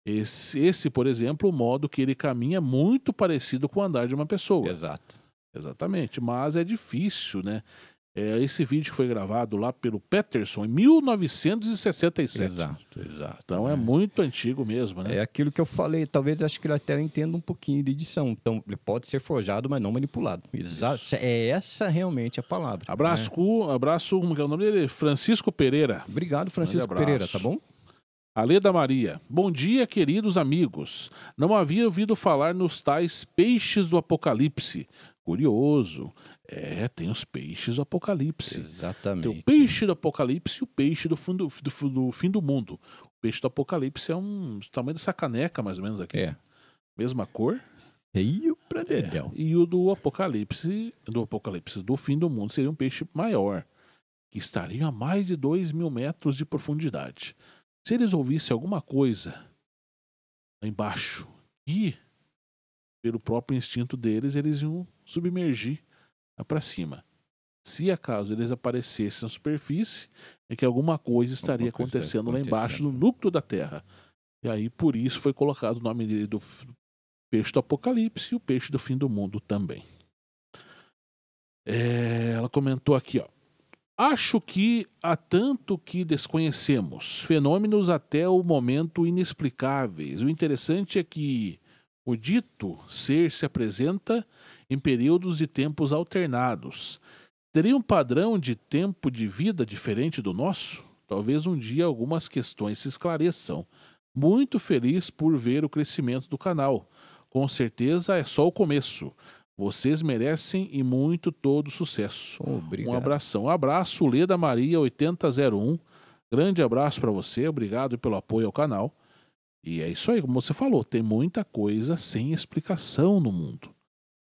Esse, por exemplo, o modo que ele caminha muito parecido com o andar de uma pessoa. Exato. Exatamente, mas é difícil, né? Esse vídeo foi gravado lá pelo Peterson em 1967. Exato. Então é muito antigo mesmo, né? É aquilo que eu falei, talvez acho que ele até entenda um pouquinho de edição. Então, ele pode ser forjado, mas não manipulado. Exato. É essa realmente a palavra. Abraço, como é o nome dele? Francisco Pereira. Obrigado, Francisco Pereira, tá bom? Aleda Maria. Bom dia, queridos amigos. Não havia ouvido falar nos tais peixes do Apocalipse. Curioso. Tem os peixes do Apocalipse. Exatamente. Tem o peixe do Apocalipse e o peixe do fim do mundo. O peixe do Apocalipse é do tamanho dessa caneca, mais ou menos aqui. Mesma cor. Feio pra dedéu. E o do Apocalipse, do fim do mundo, seria um peixe maior, que estaria a mais de 2.000 metros de profundidade. Se eles ouvissem alguma coisa lá embaixo e, pelo próprio instinto deles, eles iam submergir para cima. Se acaso eles aparecessem na superfície, é que alguma coisa estaria acontecendo lá embaixo, no núcleo da Terra. E aí, por isso, foi colocado o nome dele do peixe do Apocalipse e o peixe do fim do mundo também. Ela comentou aqui, ó. Acho que há tanto que desconhecemos, fenômenos até o momento inexplicáveis. O interessante é que o dito ser se apresenta em períodos de tempos alternados. Teria um padrão de tempo de vida diferente do nosso? Talvez um dia algumas questões se esclareçam. Muito feliz por ver o crescimento do canal. Com certeza é só o começo. Vocês merecem e muito todo sucesso. Obrigado. Um abração. Um abraço, Leda Maria 8001. Grande abraço para você. Obrigado pelo apoio ao canal. E é isso aí, como você falou, tem muita coisa sem explicação no mundo.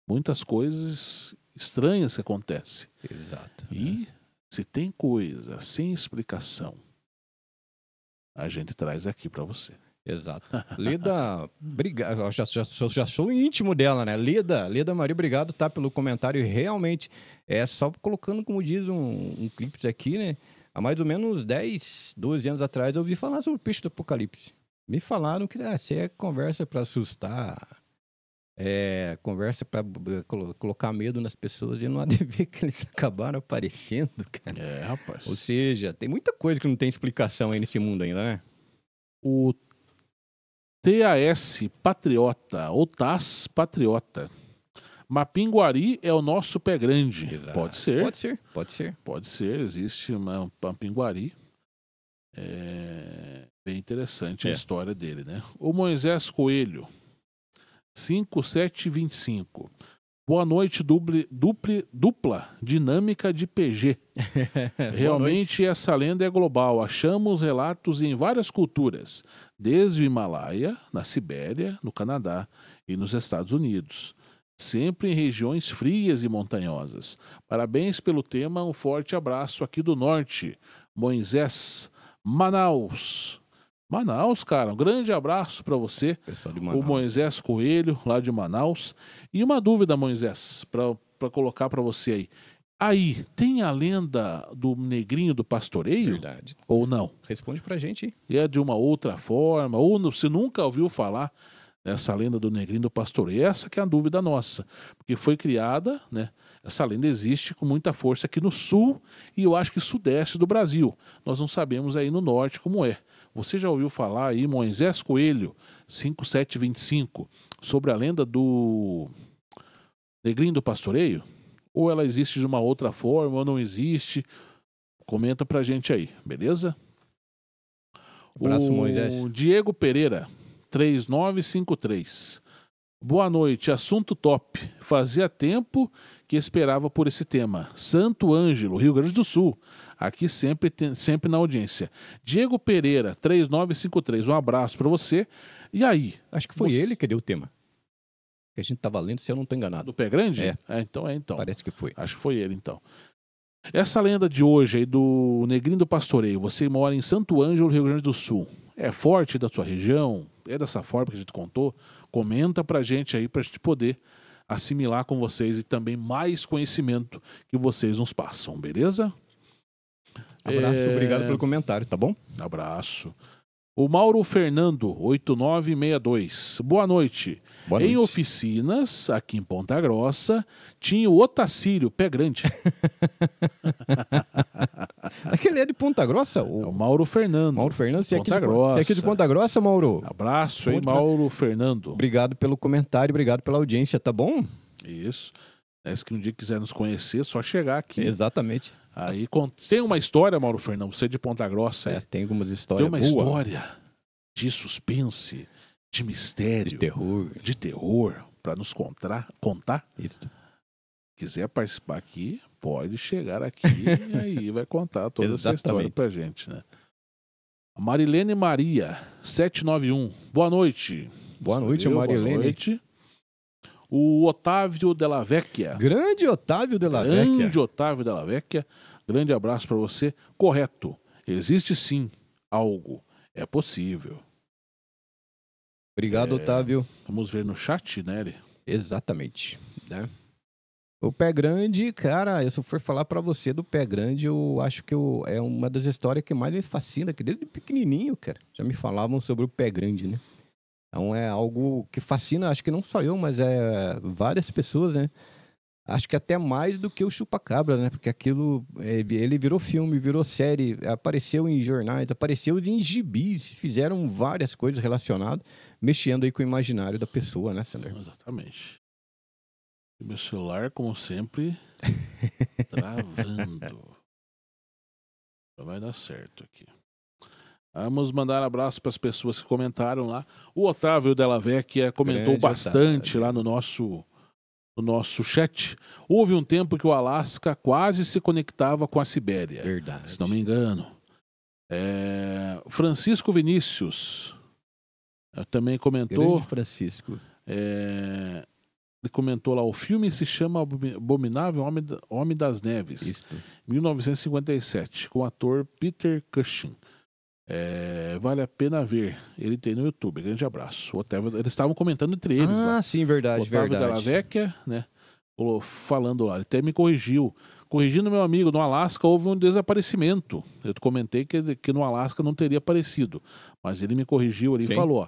Muitas coisas estranhas que acontecem. Exato. E se tem coisa sem explicação, a gente traz aqui para você. Exato. Leda, obrigado. Já sou íntimo dela, né? Leda Maria, obrigado, tá, pelo comentário. E realmente, só colocando, como diz um clipe aqui, né? Há mais ou menos 10, 12 anos atrás, eu ouvi falar sobre o peixe do Apocalipse. Me falaram que isso é conversa para assustar, conversa para colocar medo nas pessoas, e não há de ver que eles acabaram aparecendo, cara. Rapaz. Ou seja, tem muita coisa que não tem explicação aí nesse mundo ainda, né? O TAS Patriota, ou TAS Patriota. Mapinguari é o nosso pé grande. Exato. Pode ser. Pode ser. Existe uma Mapinguari. Bem interessante a história dele, né? O Moisés Coelho, 5725. Boa noite, dupla dinâmica de PG. Realmente essa lenda é global. Achamos relatos em várias culturas, desde o Himalaia, na Sibéria, no Canadá e nos Estados Unidos. Sempre em regiões frias e montanhosas. Parabéns pelo tema, um forte abraço aqui do norte. Moisés, Manaus. Manaus, cara, um grande abraço para você. Pessoal de Manaus. O Moisés Coelho, lá de Manaus. E uma dúvida, Moisés, para colocar para você aí. Aí, tem a lenda do Negrinho do Pastoreio? Verdade. Ou não? Responde pra gente aí. É de uma outra forma? Ou você nunca ouviu falar dessa lenda do Negrinho do Pastoreio? Essa que é a dúvida nossa. Porque foi criada, né? Essa lenda existe com muita força aqui no sul e eu acho que sudeste do Brasil. Nós não sabemos aí no norte como é. Você já ouviu falar aí, Moisés Coelho, 5725, sobre a lenda do Negrinho do Pastoreio? Ou ela existe de uma outra forma, ou não existe? Comenta pra gente aí, beleza? Abraço, Moisés. Diego Pereira, 3953. Boa noite, assunto top. Fazia tempo que esperava por esse tema. Santo Ângelo, Rio Grande do Sul. Aqui sempre na audiência. Diego Pereira, 3953. Um abraço pra você. E aí? Acho que foi ele que deu o tema. Que a gente tava lendo, se eu não tô enganado. Do Pé Grande? É. Então. Parece que foi. Acho que foi ele, então. Essa lenda de hoje aí do Negrinho do Pastoreio, você mora em Santo Ângelo, Rio Grande do Sul. É forte da sua região? É dessa forma que a gente contou? Comenta pra gente aí, pra gente poder assimilar com vocês e também mais conhecimento que vocês nos passam, beleza? Abraço, obrigado pelo comentário, tá bom? Abraço. O Mauro Fernando, 8962. Boa noite. Boa noite. Em oficinas, aqui em Ponta Grossa, tinha o Otacílio, Pé Grande. Aquele é de Ponta Grossa? É o Mauro Fernando. Mauro Fernando, você é Ponta Grossa. aqui de Ponta Grossa, Mauro? Abraço, hein, Mauro Fernando. Obrigado pelo comentário, obrigado pela audiência, tá bom? Isso. Se que um dia quiser nos conhecer, é só chegar aqui. Exatamente. Aí tem uma história, Mauro Fernando, você é de Ponta Grossa. Tem algumas histórias boas. Tem uma história de suspense, de mistério, de terror para nos contar. Isso. Quiser participar aqui, pode chegar aqui e aí vai contar toda essa história pra gente, né? Marilene Maria, 791. Boa noite. Boa noite, Marilene. Boa noite. O Otávio Della Vecchia. Grande Otávio Della Vecchia. Grande Otávio Della Vecchia. Grande abraço para você. Correto. Existe sim algo. É possível. Obrigado, Otávio. Vamos ver no chat, né? Exatamente. Né? O Pé Grande, cara, se eu for falar para você do Pé Grande, eu acho que é uma das histórias que mais me fascina, que desde pequenininho, cara, já me falavam sobre o Pé Grande, né? Então é algo que fascina, acho que não só eu, mas várias pessoas, né? Acho que até mais do que o Chupacabra, né? Porque aquilo, ele virou filme, virou série, apareceu em jornais, apareceu em gibis, fizeram várias coisas relacionadas, mexendo aí com o imaginário da pessoa, né, Sander? Exatamente. E meu celular, como sempre, travando. Vai dar certo aqui. Vamos mandar um abraço para as pessoas que comentaram lá. O Otávio Della Vecchia comentou bastante lá no nosso chat. Houve um tempo que o Alasca quase se conectava com a Sibéria. Verdade. Se não me engano. Francisco Vinícius também comentou. Grande Francisco. Ele comentou lá, o filme se chama Abominável Homem das Neves. Isso. 1957, com o ator Peter Cushing. Vale a pena ver. Ele tem no YouTube. Grande abraço. Eles estavam comentando entre eles lá. Sim, verdade, Otávio verdade. Della Vecchia, né? Falando lá. Ele até me corrigiu. Corrigindo meu amigo, no Alasca houve um desaparecimento. Eu comentei que no Alasca não teria aparecido. Mas ele me corrigiu ali e falou,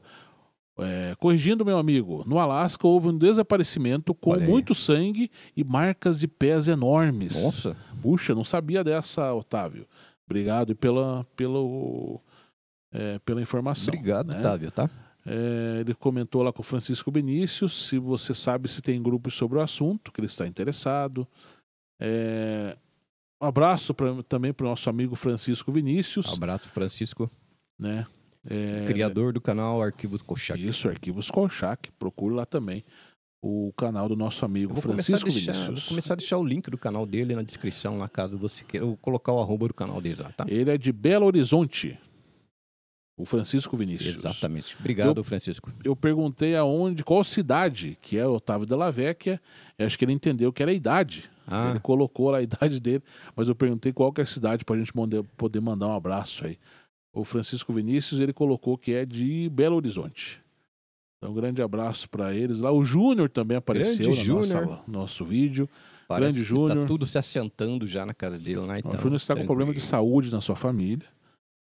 corrigindo meu amigo, no Alasca houve um desaparecimento com muito sangue e marcas de pés enormes. Nossa. Puxa, não sabia dessa, Otávio. Obrigado pela informação. Obrigado, né? Otávio, tá? Ele comentou lá com o Francisco Vinícius, se você sabe se tem grupos sobre o assunto, que ele está interessado. Um abraço também para o nosso amigo Francisco Vinícius. Abraço, Francisco. Né? Criador do canal Arquivos Kolchak. Isso, Arquivos Kolchak. Procure lá também o canal do nosso amigo Francisco Vinícius. Vou começar a deixar o link do canal dele na descrição lá, caso você queira. Eu vou colocar o arroba do canal dele lá, tá? Ele é de Belo Horizonte. O Francisco Vinícius. Exatamente. Obrigado, Francisco. Eu perguntei qual cidade que é o Otávio Della Vecchia. Eu acho que ele entendeu que era a idade. Ele colocou lá a idade dele, mas eu perguntei qual que é a cidade para a gente poder mandar um abraço aí. O Francisco Vinícius, ele colocou que é de Belo Horizonte. Então, um grande abraço para eles lá. O Júnior também apareceu no nosso vídeo. Parece Grande que Júnior. tá tudo se assentando já na casa dele lá, então. O Júnior está com tranquilo. problema de saúde na sua família,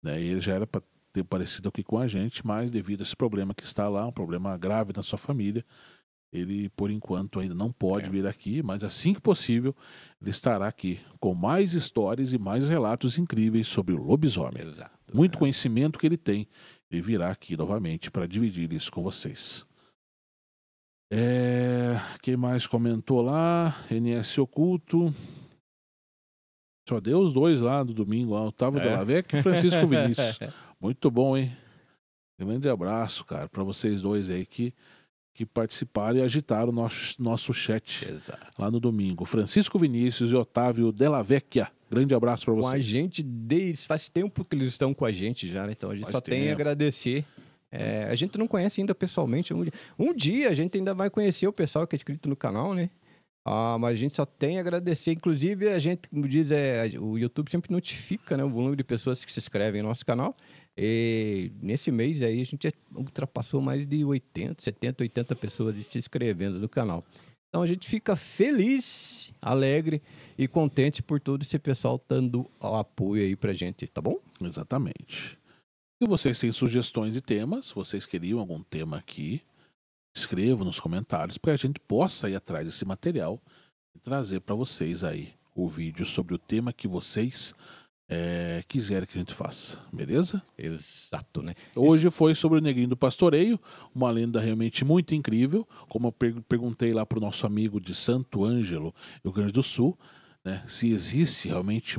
né? E ele já era para ter aparecido aqui com a gente, mas devido a esse problema que está lá, um problema grave na sua família, ele, por enquanto, ainda não pode vir aqui, mas assim que possível, ele estará aqui com mais histórias e mais relatos incríveis sobre o lobisomem. Exato. Muito conhecimento que ele tem. Ele virá aqui novamente para dividir isso com vocês. Quem mais comentou lá? NS Oculto. Só deu os dois lá do domingo, lá, Otávio Delavecchia e Francisco Vinícius. Muito bom, hein? Grande abraço, cara, para vocês dois aí que participaram e agitaram o nosso chat. Exato. Lá no domingo. Francisco Vinícius e Otávio Delavecchia. Grande abraço para vocês. Com a gente, faz tempo que eles estão com a gente já, né? Então a gente só tem a agradecer. A gente não conhece ainda pessoalmente. Um dia a gente ainda vai conhecer o pessoal que é inscrito no canal, né? Mas a gente só tem a agradecer. Inclusive, a gente, como diz, o YouTube sempre notifica, né, o volume de pessoas que se inscrevem no nosso canal. E nesse mês aí a gente ultrapassou mais de 70, 80 pessoas se inscrevendo no canal. Então a gente fica feliz, alegre e contente por todo esse pessoal dando apoio aí pra gente, tá bom? Exatamente. E vocês têm sugestões de temas, vocês queriam algum tema aqui, escrevam nos comentários para a gente possa ir atrás desse material e trazer para vocês aí o vídeo sobre o tema que vocês quiserem que a gente faça, beleza? Exato, né? Hoje foi sobre o Negrinho do Pastoreio, uma lenda realmente muito incrível, como eu perguntei lá para o nosso amigo de Santo Ângelo, Rio Grande do Sul, né, se existe realmente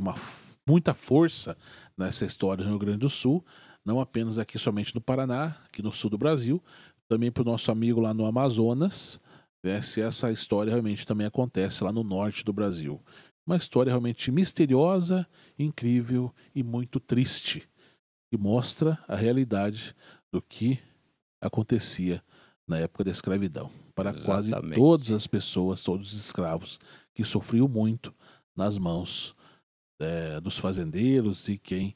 muita força nessa história do Rio Grande do Sul, não apenas aqui somente no Paraná, aqui no sul do Brasil, também para o nosso amigo lá no Amazonas, né, se essa história realmente também acontece lá no norte do Brasil. Uma história realmente misteriosa, incrível e muito triste, que mostra a realidade do que acontecia na época da escravidão. Para quase todas as pessoas, todos os escravos, que sofriam muito nas mãos dos fazendeiros e quem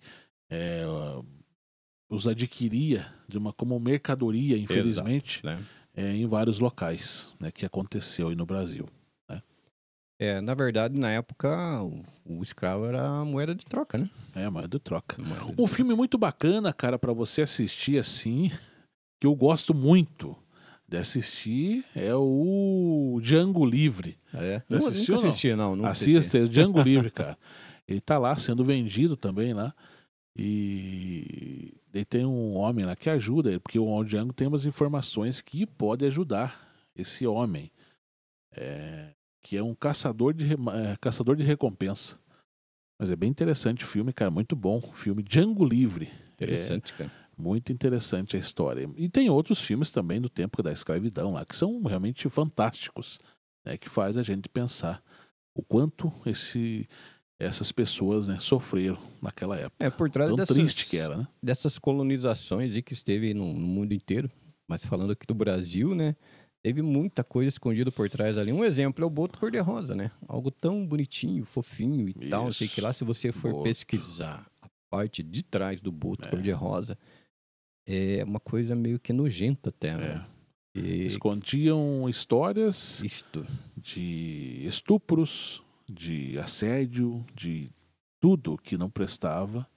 os adquiria como mercadoria, infelizmente, exato, né? Em vários locais, né, que aconteceu aí no Brasil. Na verdade, na época, o escravo era a moeda de troca, né? Moeda de troca. Filme muito bacana, cara, para você assistir assim, que eu gosto muito de assistir, é o Django Livre. Não assistiu, nunca assisti, não? Assista, é o Django Livre, cara. Ele tá lá sendo vendido também lá. E daí tem um homem lá que ajuda ele, porque o Django tem umas informações que pode ajudar esse homem. Que é um caçador de recompensa. Mas é bem interessante o filme, cara, muito bom. O filme Django Livre. Interessante, cara. Muito interessante a história. E tem outros filmes também do tempo da escravidão lá, que são realmente fantásticos, né, que faz a gente pensar o quanto essas pessoas, né, sofreram naquela época. Por trás tão triste que era, né? Dessas colonizações aí que esteve no mundo inteiro, mas falando aqui do Brasil, né? Teve muita coisa escondida por trás ali. Um exemplo é o boto cor-de-rosa, né? Algo tão bonitinho, fofinho e tal. Não sei que lá, se você for pesquisar a parte de trás do boto cor-de-rosa, é uma coisa meio que nojenta até, né? Escondiam histórias de estupros, de assédio, de tudo que não prestava.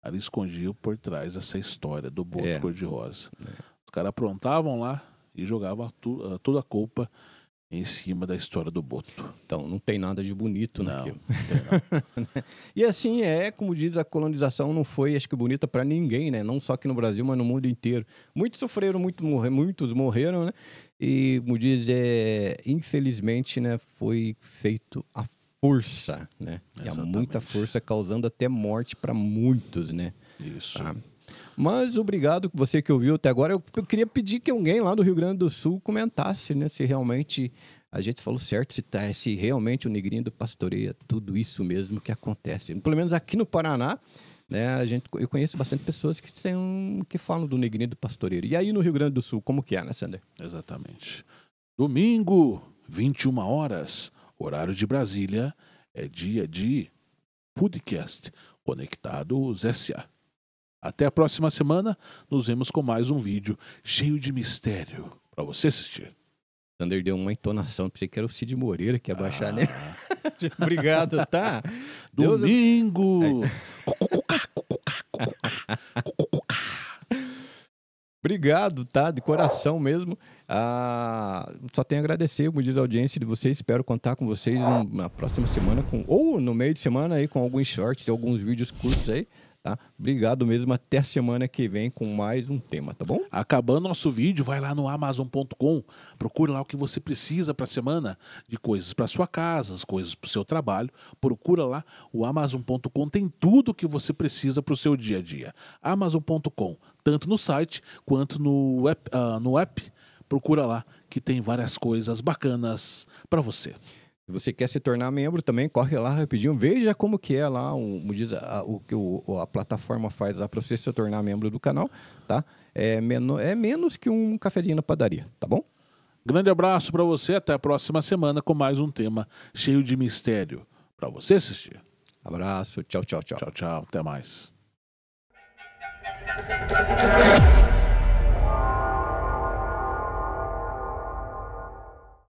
Ali escondiam por trás essa história do boto cor-de-rosa. Os caras aprontavam lá e jogava toda a culpa em cima da história do boto. Então, não tem nada de bonito naquilo. Não tem. E assim, como diz, a colonização não foi, acho que, bonita para ninguém, né? Não só aqui no Brasil, mas no mundo inteiro. Muitos sofreram, muitos morreram, né? E, como diz, infelizmente, né, foi feito a força, né? E há muita força, causando até morte para muitos, né? Isso. Mas obrigado você que ouviu até agora. Eu queria pedir que alguém lá do Rio Grande do Sul comentasse, né? Se realmente a gente falou certo, se realmente o Negrinho do Pastoreio é tudo isso mesmo que acontece. Pelo menos aqui no Paraná, né? Eu conheço bastante pessoas que falam do Negrinho do Pastoreiro. E aí no Rio Grande do Sul, como que é, né, Sander? Exatamente. Domingo, 21 horas, horário de Brasília, é dia de podcast Conectados S.A. Até a próxima semana, nos vemos com mais um vídeo cheio de mistério para você assistir. Sander deu uma entonação, pensei que era o Cid Moreira que ia baixar, né? Obrigado, tá? Domingo! Obrigado, tá? De coração mesmo. Só tenho a agradecer, como diz a audiência de vocês. Espero contar com vocês na próxima semana, ou no meio de semana aí, com alguns shorts, alguns vídeos curtos aí. Tá? Obrigado mesmo, até a semana que vem com mais um tema, tá bom? Acabando nosso vídeo, vai lá no Amazon.com, procura lá o que você precisa para a semana, de coisas para sua casa, as coisas para o seu trabalho. Procura lá, o Amazon.com tem tudo o que você precisa para o seu dia a dia. Amazon.com, tanto no site quanto no app, procura lá que tem várias coisas bacanas para você. Se você quer se tornar membro também, corre lá rapidinho, veja como que é lá, o que a plataforma faz lá para você se tornar membro do canal, tá? É menos que um cafezinho na padaria, tá bom? Grande abraço para você, até a próxima semana com mais um tema cheio de mistério para você assistir. Abraço, tchau, tchau, tchau. Tchau, tchau, até mais.